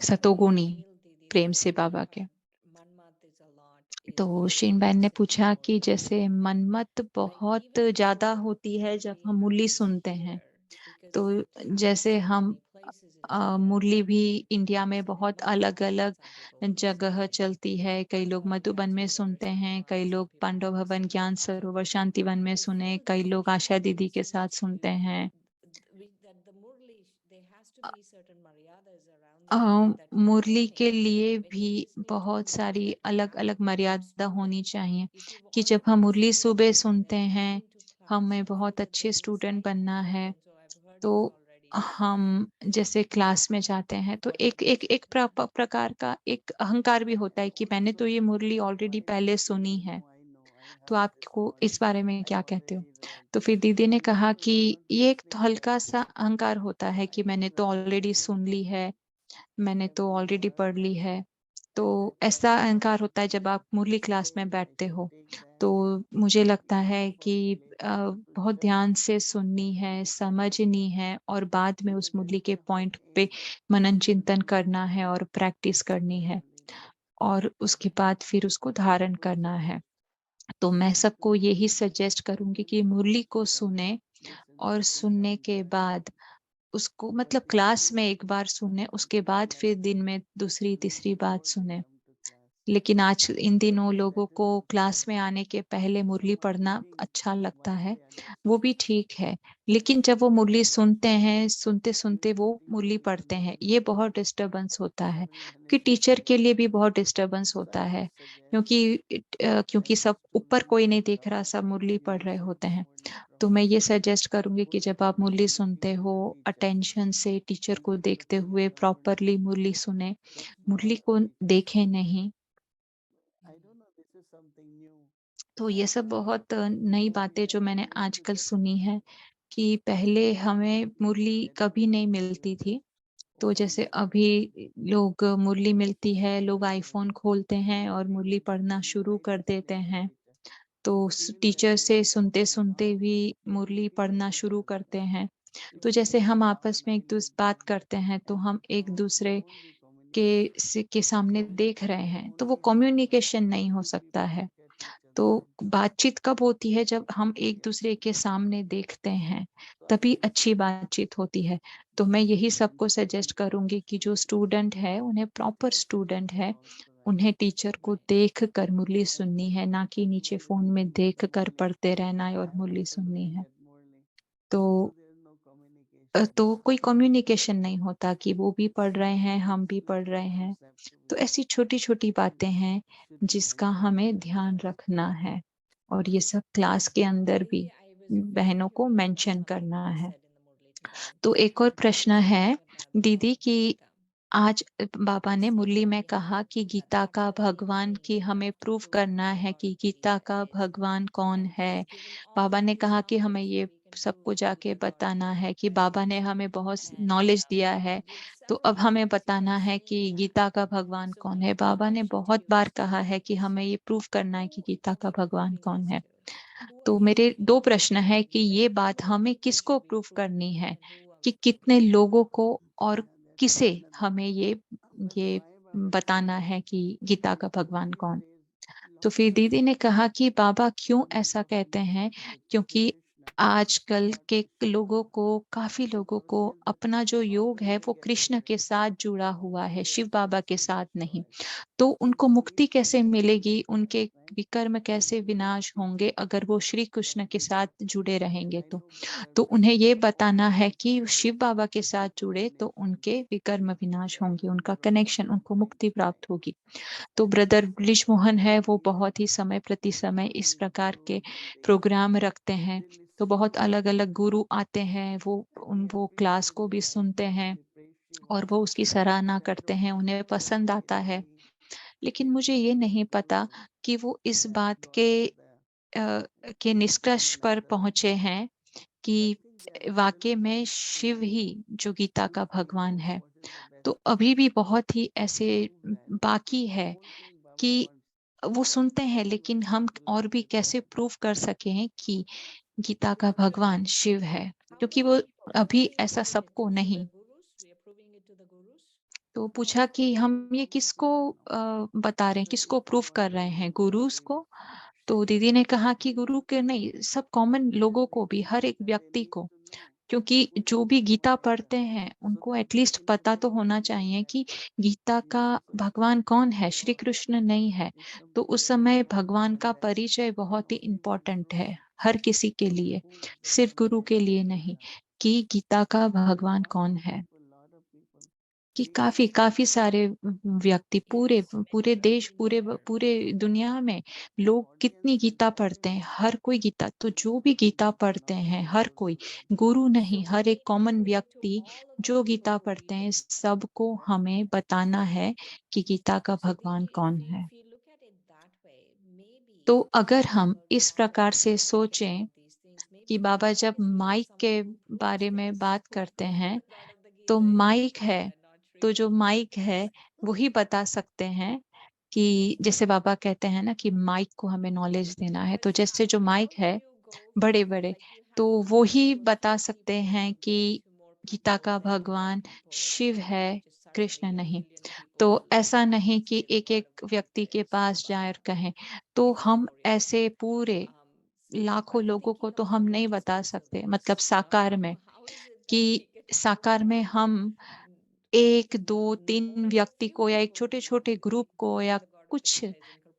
सतोगुणी प्रेम से बाबा के। तो शीन बहन ने पूछा कि जैसे मनमत बहुत ज्यादा होती है जब हम मुरली सुनते हैं। तो जैसे हम मुरली भी इंडिया में बहुत अलग अलग जगह चलती है। कई लोग मधुबन में सुनते हैं, कई लोग पांडव भवन, ज्ञान सरोवर, शांतिवन में सुने, कई लोग आशा दीदी के साथ सुनते हैं। मुरली के लिए भी बहुत सारी अलग अलग मर्यादा होनी चाहिए, कि जब हम मुरली सुबह सुनते हैं, हमें बहुत अच्छे स्टूडेंट बनना है, तो हम जैसे क्लास में जाते हैं तो एक प्रकार का एक अहंकार भी होता है कि मैंने तो ये मुरली ऑलरेडी पहले सुनी है। तो आपको इस बारे में क्या कहते हो? तो फिर दीदी ने कहा कि ये एक तो हल्का सा अहंकार होता है कि मैंने तो ऑलरेडी सुन ली है, मैंने तो ऑलरेडी पढ़ ली है। तो ऐसा अहंकार होता है जब आप मुरली क्लास में बैठते हो। तो मुझे लगता है कि बहुत ध्यान से सुननी है, समझनी है, और बाद में उस मुरली के पॉइंट पे मनन चिंतन करना है और प्रैक्टिस करनी है, और उसके बाद फिर उसको धारण करना है। तो मैं सबको यही सजेस्ट करूंगी कि मुरली को सुने, और सुनने के बाद उसको मतलब क्लास में एक बार सुने, उसके बाद फिर दिन में दूसरी तीसरी बात सुने। लेकिन आज इन दिनों लोगों को क्लास में आने के पहले मुरली पढ़ना अच्छा लगता है, वो भी ठीक है। लेकिन जब वो मुरली सुनते हैं, सुनते सुनते वो मुरली पढ़ते हैं, ये बहुत डिस्टरबेंस होता है, कि टीचर के लिए भी बहुत डिस्टरबेंस होता है, क्योंकि सब ऊपर कोई नहीं देख रहा, सब मुरली पढ़ रहे होते हैं। तो मैं ये सजेस्ट करूंगी कि जब आप मुरली सुनते हो, अटेंशन से टीचर को देखते हुए प्रॉपरली मुरली सुने, मुरली को देखें नहीं। तो ये सब बहुत नई बातें जो मैंने आजकल सुनी है, कि पहले हमें मुरली कभी नहीं मिलती थी। तो जैसे अभी लोग मुरली मिलती है, लोग आईफोन खोलते हैं और मुरली पढ़ना शुरू कर देते हैं। तो टीचर से सुनते सुनते भी मुरली पढ़ना शुरू करते हैं। तो जैसे हम आपस में एक दूसरे बात करते हैं तो हम एक दूसरे के सामने देख रहे हैं, तो वो कम्युनिकेशन नहीं हो सकता है। तो बातचीत कब होती है? जब हम एक दूसरे के सामने देखते हैं, तभी अच्छी बातचीत होती है। तो मैं यही सबको सजेस्ट करूंगी कि जो स्टूडेंट है, उन्हें प्रॉपर स्टूडेंट है, उन्हें टीचर को देख कर मुरली सुननी है, ना कि नीचे फोन में देख कर पढ़ते रहना है और मुरली सुननी है। तो कोई कम्युनिकेशन नहीं होता कि वो भी पढ़ रहे हैं, हम भी पढ़ रहे हैं। तो ऐसी छोटी-छोटी बातें हैं जिसका हमें ध्यान रखना है और ये सब क्लास के अंदर भी Maybe I was बहनों को confused with मेंशन something करना that you है। said in the Murli today. तो एक और प्रश्न So है that I will दीदी follow कि that. आज बाबा ने Please मुरली में explain कहा कि that गीता that's का what we are भगवान doing की day हमें after प्रूव day करना है throughout कि the गीता 25 का days. भगवान कौन है। He's given all Baba the ने कहा कि हमें examples so ये we can सबको prove it जाके with our बताना है life, कि right? बाबा ने हमें बहुत And नॉलेज दिया he है। gives तो several अब हमें examples बताना by है saying कि that. गीता का भगवान So कौन my है। बाबा ने question to बहुत you, बार कहा Sister, है कि is हमें ये प्रूव करना है कि who गीता is का he भगवान proving कौन this है। to? Who are तो you मेरे proving दो it to? प्रश्न है कि Like, ये who बात are हमें we किसको personally प्रूव proving करनी it है and who are कि we कितने proving it to? लोगों को और किसे हमें ये बताना है कि गीता का भगवान कौन। तो फिर दीदी ने कहा कि बाबा क्यों ऐसा कहते हैं, क्योंकि आजकल के लोगों को, काफी लोगों को अपना जो योग है वो कृष्ण के साथ जुड़ा हुआ है, शिव बाबा के साथ नहीं। तो उनको मुक्ति कैसे मिलेगी, उनके विकर्म कैसे विनाश होंगे अगर वो श्री कृष्ण के साथ जुड़े रहेंगे। तो उन्हें ये बताना है कि शिव बाबा के साथ जुड़े तो उनके विकर्म विनाश होंगे, उनका कनेक्शन, उनको मुक्ति प्राप्त होगी। तो ब्रदर ब्लिज मोहन है, वो बहुत ही समय प्रति समय इस प्रकार के प्रोग्राम रखते हैं। तो बहुत अलग अलग गुरु आते हैं, वो क्लास को भी सुनते हैं और वो उसकी सराहना करते हैं, उन्हें पसंद आता है। लेकिन मुझे ये नहीं पता कि वो इस बात के निष्कर्ष पर पहुंचे हैं कि वाकई में शिव ही जो गीता का भगवान है। तो अभी भी बहुत ही ऐसे बाकी है कि वो सुनते हैं, लेकिन हम और भी कैसे प्रूव कर सके हैं कि गीता का भगवान शिव है, क्योंकि वो How अभी are we ऐसा proving it सबको to? To the नहीं। gurus? We are proving it to the gurus? तो पूछा कि हम ये किसको बता रहे हैं, किसको प्रूव कर रहे हैं, गुरुज को। तो दीदी ने कहा कि गुरु के नहीं, सब कॉमन लोगों को भी, हर एक व्यक्ति को, क्योंकि जो भी गीता पढ़ते हैं उनको एटलीस्ट पता तो होना चाहिए कि गीता का भगवान कौन है, श्री कृष्ण नहीं है। तो उस समय भगवान का परिचय बहुत ही इम्पोर्टेंट है हर किसी के लिए, सिर्फ गुरु के लिए नहीं, कि गीता का भगवान कौन है। कि काफी काफी सारे व्यक्ति, पूरे Yes, पूरे many देश, people पूरे are. पूरे दुनिया में लोग कितनी गीता पढ़ते हैं, हर कोई गीता, तो जो भी गीता पढ़ते हैं, हर कोई, गुरु नहीं, So हर we एक are कॉमन proving to व्यक्ति all of the जो people गीता who पढ़ते read हैं, it. सबको हमें बताना है कि गीता का So भगवान Didi, कौन है। if you look at it that way, maybe तो अगर teachers हम or इस प्रकार fathers से who talk सोचें about these things, कि maybe बाबा Baba जब is just माइक के someone who proves बारे में this, बात who करते proves हैं, that Lord of the तो Gita is माइक Krishna है, and not Sri तो जो Krishna. माइक है वही बता सकते हैं कि जैसे बाबा कहते हैं ना कि माइक को हमें नॉलेज देना है, But तो जैसे जो how माइक do है you go बड़े from, बड़े, like, you तो have वो gurus ही who are बता still सकते keeping हैं giving it कि to more गीता people, का many more भगवान people, शिव right? है, Not just कृष्ण suddenly 1 नहीं। billion people तो who read ऐसा it नहीं and कि say, एक God एक appeared व्यक्ति के there, Shiv पास जाए और Baba. कहें। तो It's हम notorious. ऐसे पूरे Um, लाखों but लोगों को thinking तो of the हम नहीं बता logistics of सकते, मतलब this, साकार में, how is it that कि we can साकार में हम एक दो तीन only a व्यक्ति few को या एक people छोटे believe छोटे it, ग्रुप को या the God of the कुछ Gita is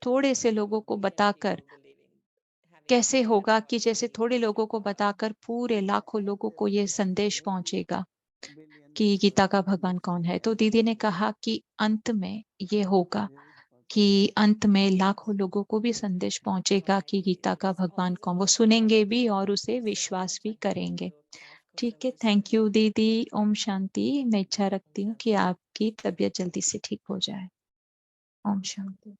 थोड़े incomprehensible से to लोगों a को billion बताकर people believing, having कैसे that होगा God कि of the जैसे Gita थोड़े is लोगों Shiv को Baba. बताकर पूरे लाखों लोगों को ये संदेश पहुंचेगा कि गीता का भगवान कौन है। तो दीदी ने कहा कि अंत में ये होगा कि अंत में लाखों लोगों को भी संदेश पहुंचेगा कि Right. गीता It का is भगवान always कौन, वो about the सुनेंगे knowledge. भी और उसे So विश्वास much भी according करेंगे। to Prof. ठीक है, Professor थैंक Siddharth. यू दीदी। ओम शांति। मैं इच्छा Om रखती हूँ कि Shanti. आपकी तबीयत जल्दी से ठीक हो जाए। ओम शांति।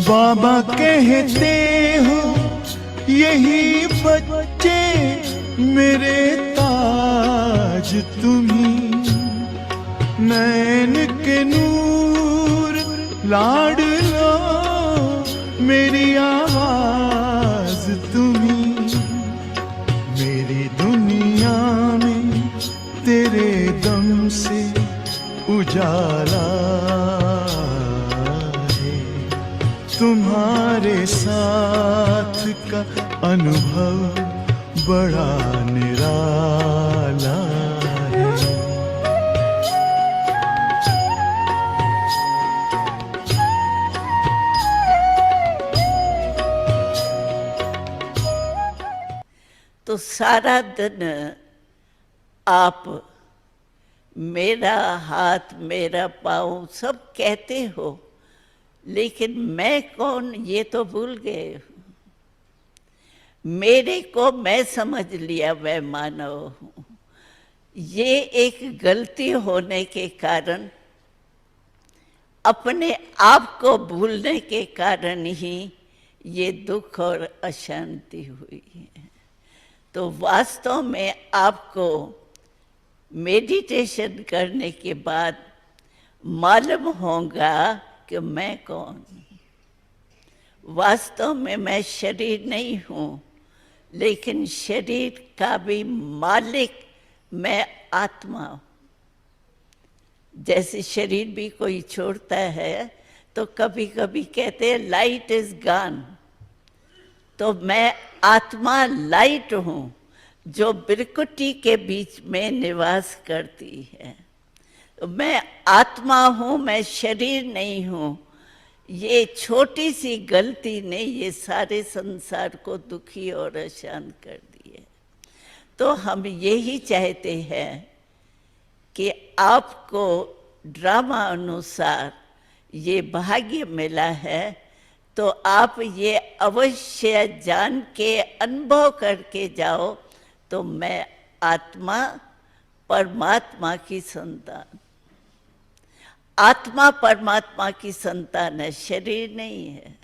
बाबा कहते हो यही बच्चे मेरे ताज तुम्ही, नैन के नूर लाडलो मेरी आवाज तुम्ही, मेरी दुनिया में तेरे दम से उजाला है, तुम्हारे साथ का अनुभव बड़ा निराला है। तो सारा दिन आप मेरा हाथ मेरा पाँव सब कहते हो, लेकिन मैं कौन ये तो भूल गए हो। मेरे को मैं समझ लिया मैं मानव हूँ। ये एक गलती होने के कारण, अपने आप को भूलने के कारण ही ये दुख और अशांति हुई है। तो वास्तव में आपको मेडिटेशन करने के बाद मालूम होगा कि मैं कौन हूँ। वास्तव में मैं शरीर नहीं हूँ, लेकिन शरीर का भी मालिक मैं आत्मा हूँ। जैसे शरीर भी कोई छोड़ता है तो कभी कभी कहते हैं लाइट इज गॉन, तो मैं आत्मा लाइट हूँ जो बिरकुटी के बीच में निवास करती है। मैं आत्मा हूँ, मैं शरीर नहीं हूँ। ये छोटी सी गलती ने ये सारे संसार को दुखी और अशांत कर दिए। तो हम यही चाहते हैं कि आपको ड्रामा अनुसार ये भाग्य मिला है, तो आप ये अवश्य जान के अनुभव करके जाओ, तो मैं आत्मा परमात्मा की संतान। आत्मा परमात्मा की संतान है, शरीर नहीं है।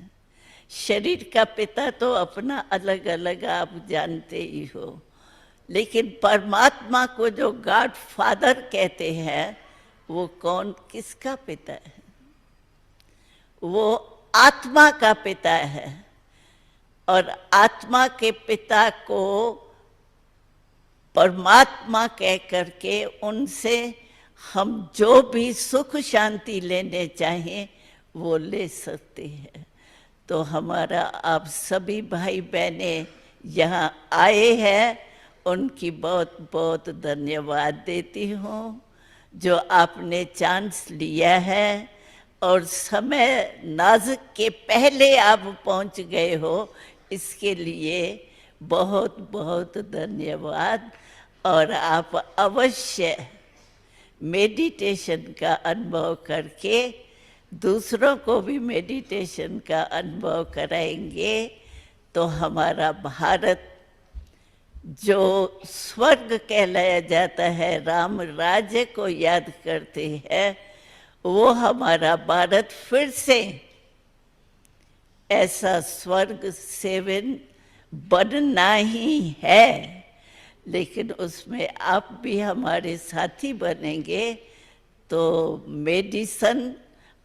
शरीर का पिता तो अपना अलग अलग आप जानते ही हो, लेकिन परमात्मा को जो गॉड फादर कहते हैं, वो कौन किसका पिता है? वो आत्मा का पिता है। और आत्मा के पिता को परमात्मा कह करके उनसे हम जो भी सुख शांति लेने चाहें वो ले सकते हैं। तो हमारा आप सभी भाई बहने यहाँ आए हैं, उनकी बहुत बहुत धन्यवाद देती हूँ जो आपने चांस लिया है और समय नाजुक के पहले आप पहुँच गए हो, इसके लिए बहुत बहुत धन्यवाद। और आप अवश्य मेडिटेशन का अनुभव करके दूसरों को भी मेडिटेशन का अनुभव कराएंगे, तो हमारा भारत जो स्वर्ग कहलाया जाता है, राम राज्य को याद करते हैं, वो हमारा भारत फिर से ऐसा स्वर्ग सेवन बनना ही है। लेकिन उसमें आप भी हमारे साथी बनेंगे, तो मेडिसन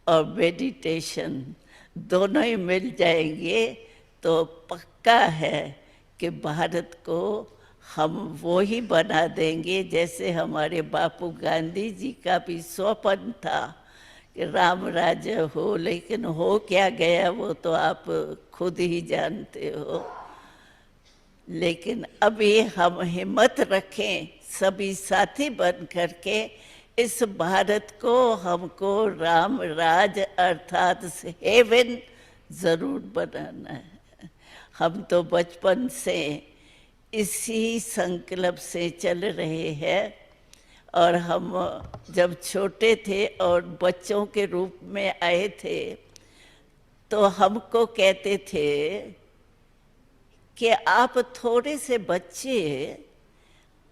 और मेडिटेशन दोनों ही मिल जाएंगे, तो पक्का है कि भारत को हम वो ही बना देंगे जैसे हमारे बापू गांधी जी का भी स्वप्न था कि राम राज्य हो, लेकिन हो क्या गया वो तो आप खुद ही जानते हो। लेकिन अभी हम हिम्मत रखें सभी साथी बन करके, इस भारत को हमको राम राज अर्थात हेवन जरूर बनाना है। हम तो बचपन से इसी संकल्प से चल रहे हैं, और हम जब छोटे थे और बच्चों के रूप में आए थे तो हमको कहते थे कि आप थोड़े से बच्चे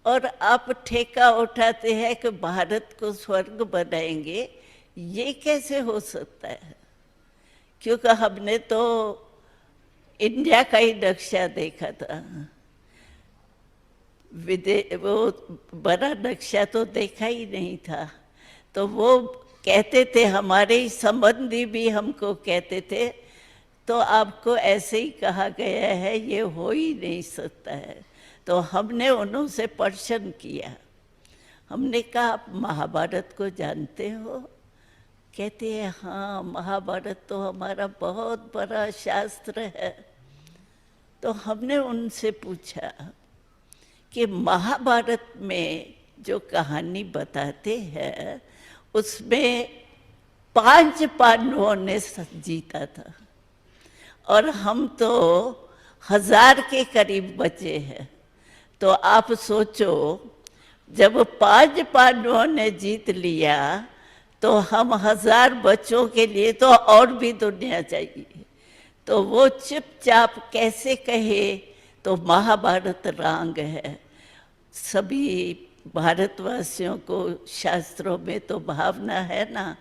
और आप ठेका उठाते हैं कि भारत को स्वर्ग बनाएंगे, ये कैसे हो सकता है? क्योंकि हमने तो इंडिया का ही नक्शा देखा था, वो बड़ा नक्शा तो देखा ही नहीं था। तो वो कहते थे, हमारे ही संबंधी भी हमको कहते थे, तो आपको ऐसे ही कहा गया है, ये हो ही नहीं सकता है। तो हमने उन्होंने प्रश्न किया, हमने कहा आप महाभारत को जानते हो? कहते हैं हाँ, महाभारत तो हमारा बहुत बड़ा शास्त्र है। तो हमने उनसे पूछा कि महाभारत में जो कहानी बताते हैं उसमें 5 पांडवों ने जीता था और हम तो 1000 के करीब बचे हैं। तो आप सोचो, जब 5 पांडवों ने जीत लिया तो हम 1000 बच्चों के लिए तो और भी दुनिया चाहिए। तो वो चुपचाप कैसे कहे? तो महाभारत रांग है। सभी भारतवासियों को शास्त्रों में तो भावना है ना,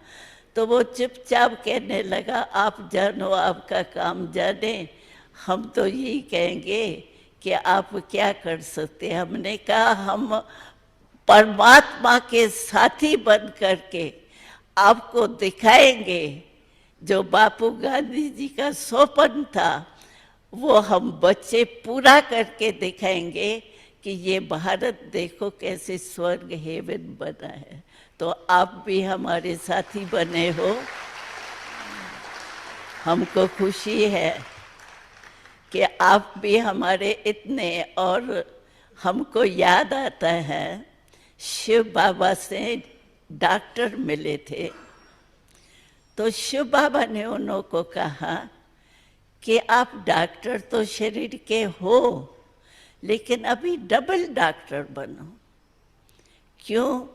तो वो चुपचाप कहने लगा, आप जानो, आपका काम जाने, हम तो यही कहेंगे कि आप क्या कर सकते हैं। हमने कहा हम परमात्मा के साथी बन करके आपको दिखाएंगे, जो बापू गांधी जी का स्वप्न था वो हम बच्चे पूरा करके दिखाएंगे कि ये भारत देखो कैसे स्वर्ग हेवन बना है। तो आप भी हमारे साथी बने हो, हमको खुशी है कि आप भी हमारे इतने। और हमको याद आता है, शिव बाबा से डॉक्टर मिले थे, तो शिव बाबा ने उन्हों को कहा कि आप डॉक्टर तो शरीर के हो, लेकिन अभी डबल डॉक्टर बनो। क्यों?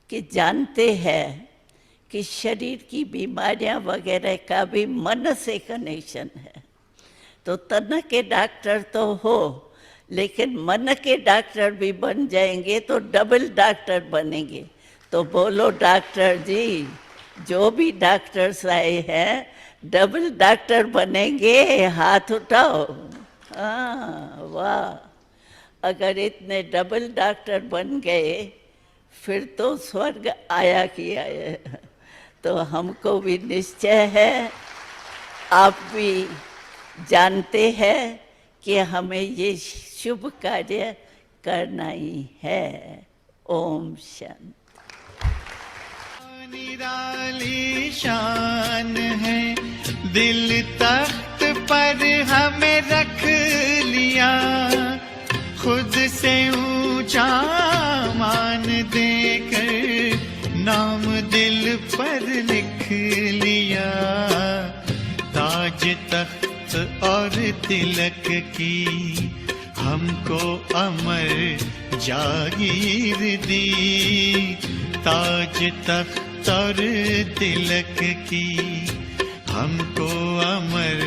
कि जानते हैं कि शरीर की बीमारियां वगैरह का भी मन से कनेक्शन है। तो तन के डॉक्टर तो हो, लेकिन मन के डॉक्टर भी बन जाएंगे तो डबल डॉक्टर बनेंगे। तो बोलो डॉक्टर जी, जो भी डॉक्टर्स आए हैं डबल डॉक्टर बनेंगे, हाथ उठाओ। हाँ, वाह, अगर इतने डबल डॉक्टर बन गए फिर तो स्वर्ग आया कि आया। तो हमको भी निश्चय है, आप भी जानते हैं कि हमें ये शुभ कार्य करना ही है। ओम शांति। निराली शान है, दिल तख्त पर हमें रख लिया, खुद से ऊंचा मान देकर नाम दिल पर लिख लिया। ताज तख्त और तिलक की हमको अमर जागीर दी, ताज तख्त और तिलक की हमको अमर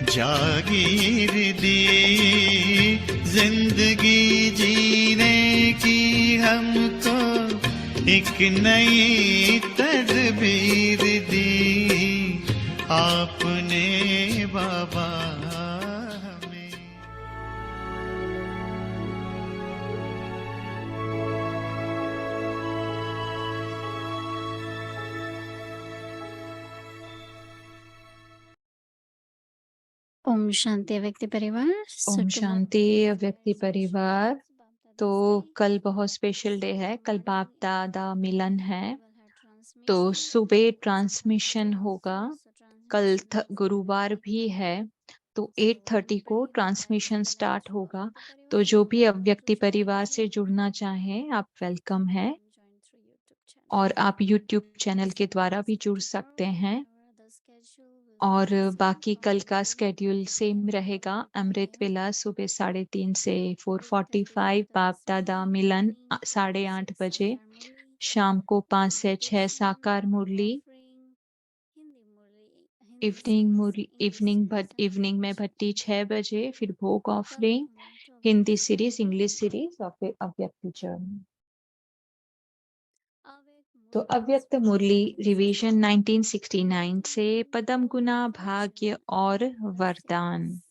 जागीर दी। जिंदगी जीने की हमको एक नई तदबीर दी, आपने बाबा हमें। ओम शांति व्यक्ति परिवार। ओम शांति व्यक्ति परिवार। तो कल बहुत स्पेशल डे है, कल बाप दादा मिलन है, तो सुबह ट्रांसमिशन होगा। कल गुरुवार भी है, तो 8:30 को ट्रांसमिशन स्टार्ट होगा। तो जो भी अव्यक्ति परिवार से जुड़ना चाहें आप वेलकम है, और आप यूट्यूब चैनल के द्वारा भी जुड़ सकते हैं। और बाकी कल का स्केड्यूल सेम रहेगा। अमृत वेला सुबह 3:30 से 4:45, बाप दादा मिलन 8:30 बजे, शाम को 5 से 6 साकार मुरली, इवनिंग में भट्टी 6 बजे, फिर भोग offering, Hindi series, English series और फिर अव्यक्त जर्नी। तो अव्यक्त मुरली रिवीजन 1969 से पदम गुना भाग्य और वरदान।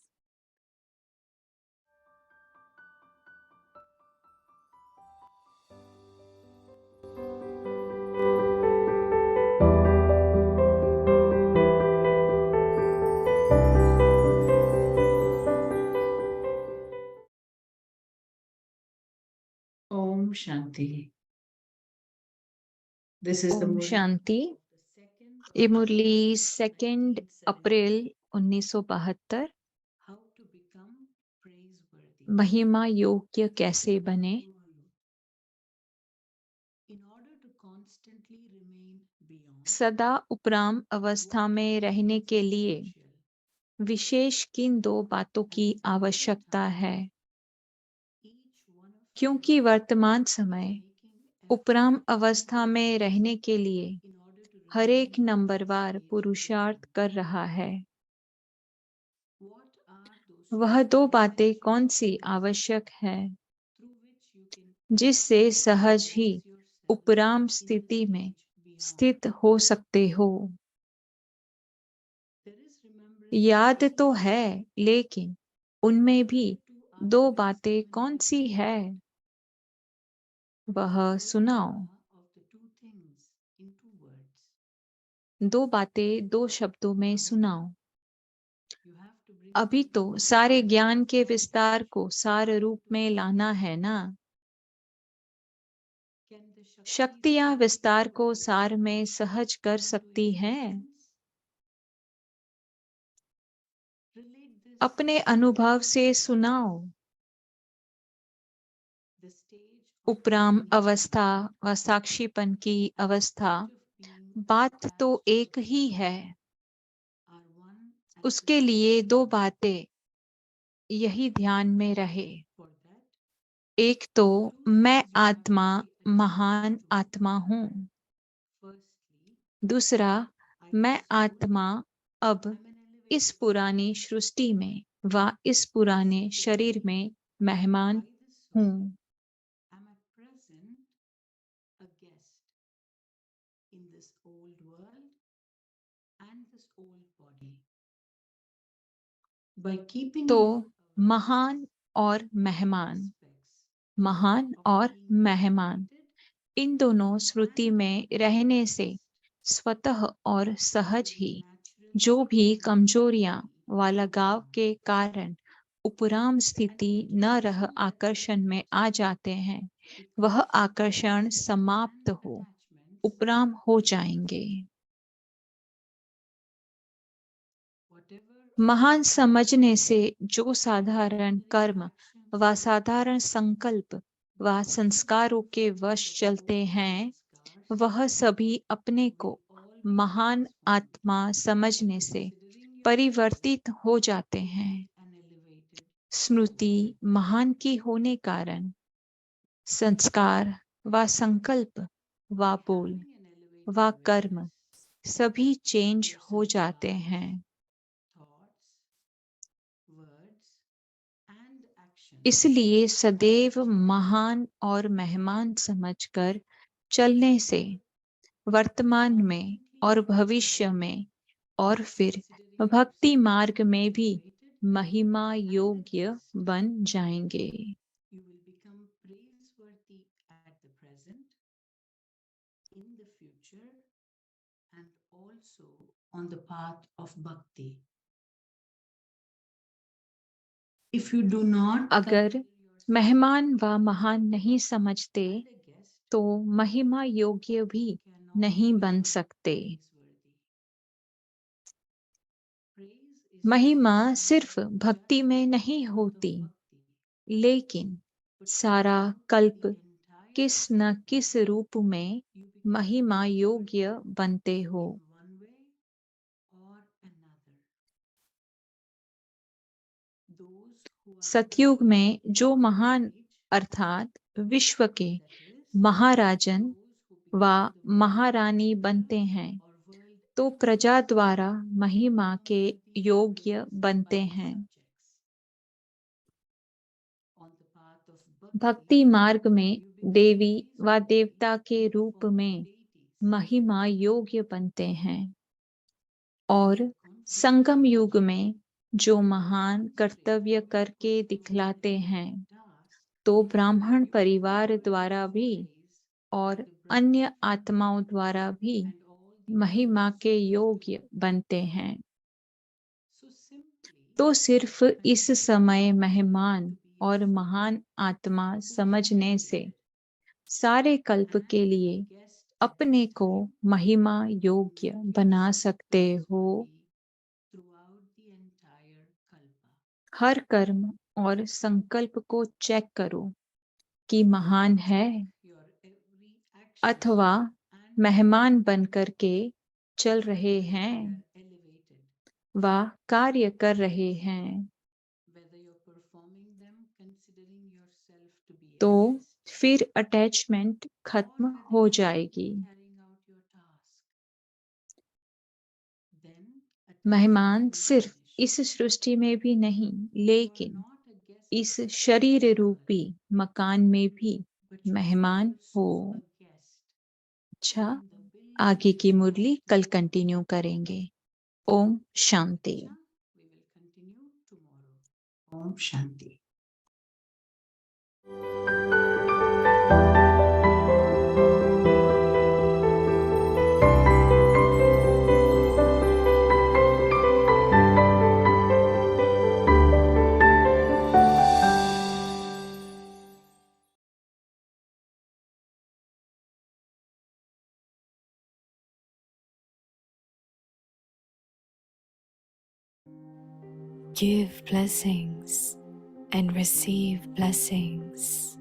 Shanti. This is the Om Murli शांति। ये मुरली 2 अप्रैल 1972। How to become praiseworthy. महिमा योग्य कैसे बने। In order to constantly remain beyond सदा उपराम अवस्था में रहने के लिए विशेष किन 2 बातों की आवश्यकता है। क्योंकि वर्तमान समय उपराम अवस्था में रहने के लिए हर एक नंबरवार पुरुषार्थ कर रहा है। वह 2 बातें कौन सी आवश्यक है जिससे सहज ही उपराम स्थिति में स्थित हो सकते हो। याद तो है, लेकिन उनमें भी 2 बातें कौन सी है, वह सुनाओ। 2 बातें 2 शब्दों में सुनाओ। अभी तो सारे ज्ञान के विस्तार को सार रूप में लाना है ना। शक्तियां विस्तार को सार में सहज कर सकती हैं। अपने अनुभव से सुनाओ। उपराम अवस्था व साक्षीपन की अवस्था बात तो एक ही है। उसके लिए 2 बातें यही ध्यान में रहे। एक तो मैं आत्मा महान आत्मा हूँ। दूसरा, मैं आत्मा अब इस पुरानी सृष्टि में व इस पुराने शरीर में मेहमान हूँ। तो महान और मेहमान, महान और मेहमान, इन दोनों श्रुति में रहने से स्वतः और सहज ही जो भी कमजोरियां व लगाव के कारण उपराम स्थिति न रह आकर्षण में आ जाते हैं, वह आकर्षण समाप्त हो उपराम हो जाएंगे। महान समझने से जो साधारण कर्म व साधारण संकल्प व संस्कारों के वश चलते हैं, वह सभी अपने को महान आत्मा समझने से परिवर्तित हो जाते हैं। स्मृति महान की होने कारण संस्कार व संकल्प व बोल व कर्म सभी चेंज हो जाते हैं। इसलिए सदैव महान और मेहमान समझकर चलने से वर्तमान में और भविष्य में और फिर भक्ति मार्ग में भी महिमा योग्य बन जाएंगे। अगर मेहमान व महान नहीं समझते तो महिमा योग्य भी नहीं बन सकते। महिमा सिर्फ भक्ति में नहीं होती, लेकिन सारा कल्प किस न किस रूप में महिमा योग्य बनते हो। सतयुग में जो महान अर्थात विश्व के महाराजन व महारानी बनते हैं, तो प्रजा द्वारा महिमा के योग्य बनते हैं। भक्ति मार्ग में देवी व देवता के रूप में महिमा योग्य बनते हैं और संगम युग में जो महान कर्तव्य करके दिखलाते हैं, तो ब्राह्मण परिवार द्वारा भी और अन्य आत्माओं द्वारा भी महिमा के योग्य बनते हैं। तो सिर्फ इस समय मेहमान और महान आत्मा समझने से सारे कल्प के लिए अपने को महिमा योग्य बना सकते हो। हर कर्म और संकल्प को चेक करो कि महान है अथवा मेहमान बनकर के चल रहे हैं व कार्य कर रहे हैं, तो फिर अटैचमेंट खत्म हो जाएगी। मेहमान सिर्फ इस सृष्टि में भी नहीं, लेकिन इस शरीर रूपी मकान में भी मेहमान हो। अच्छा, आगे की मुरली कल कंटिन्यू करेंगे। Om Shanti. Om Shanti. Give blessings and receive blessings.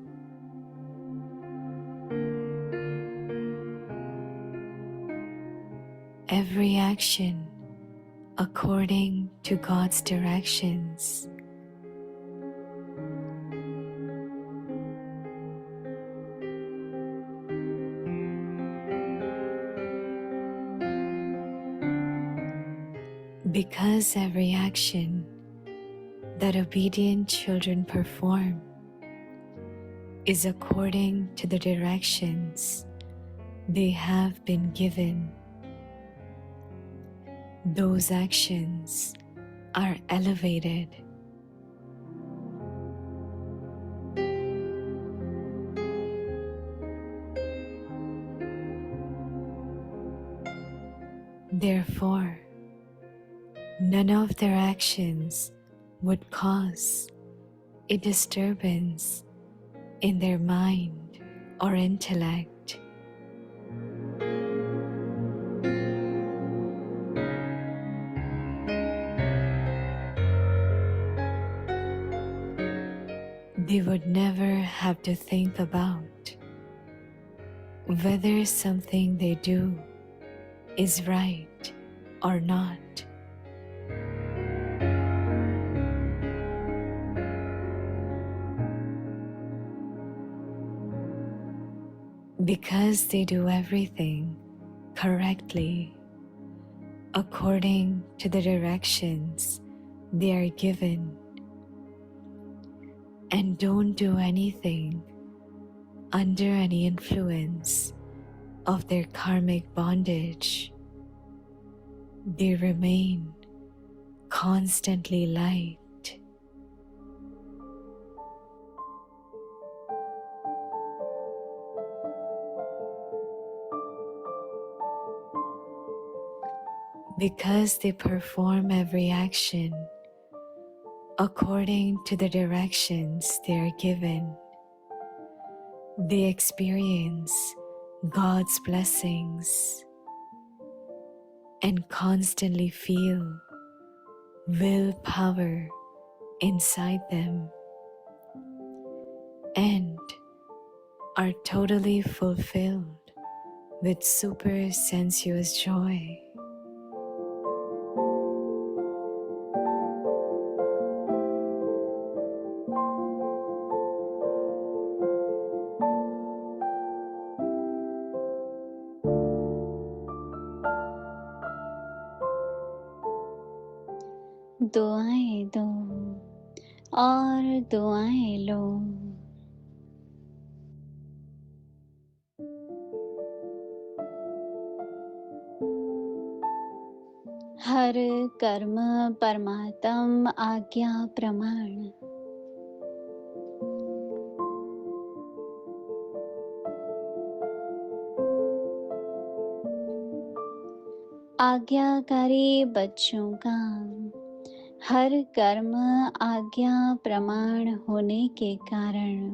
Every action according to God's directions. Because every action that obedient children perform is according to the directions they have been given, those actions are elevated. Therefore, none of their actions would cause a disturbance in their mind or intellect. They would never have to think about whether something they do is right or not. Because they do everything correctly according to the directions they are given, and don't do anything under any influence of their karmic bondage, they remain constantly light. Because they perform every action according to the directions they are given, they experience God's blessings and constantly feel willpower inside them and are totally fulfilled with super sensuous joy. दुआएं दो और दुआएं लो। हर कर्म परमात्म आज्ञा प्रमाण। आज्ञाकारी बच्चों का हर कर्म आज्ञा प्रमाण होने के कारण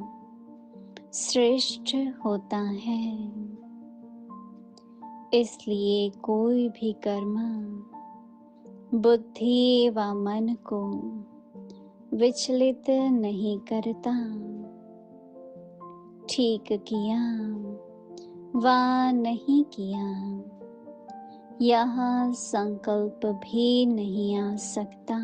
श्रेष्ठ होता है। इसलिए कोई भी कर्म बुद्धि व मन को विचलित नहीं करता। ठीक किया व नहीं किया, यह संकल्प भी नहीं आ सकता।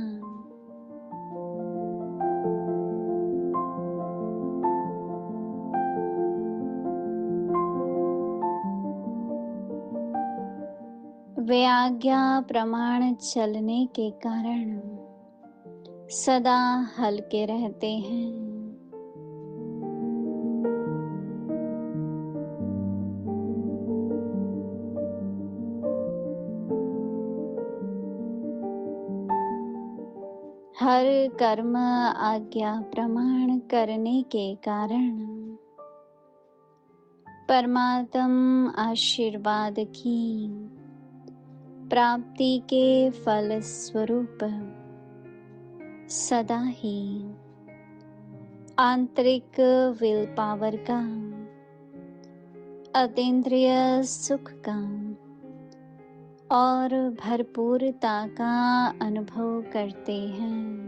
वे आज्ञा प्रमाण चलने के कारण सदा हल्के रहते हैं। हर कर्म आज्ञा प्रमाण करने के कारण परमात्म आशीर्वाद की प्राप्ति के फल स्वरूप सदा ही आंतरिक विल पावर का, अतीन्द्रिय सुख का और भरपूरता का अनुभव करते हैं।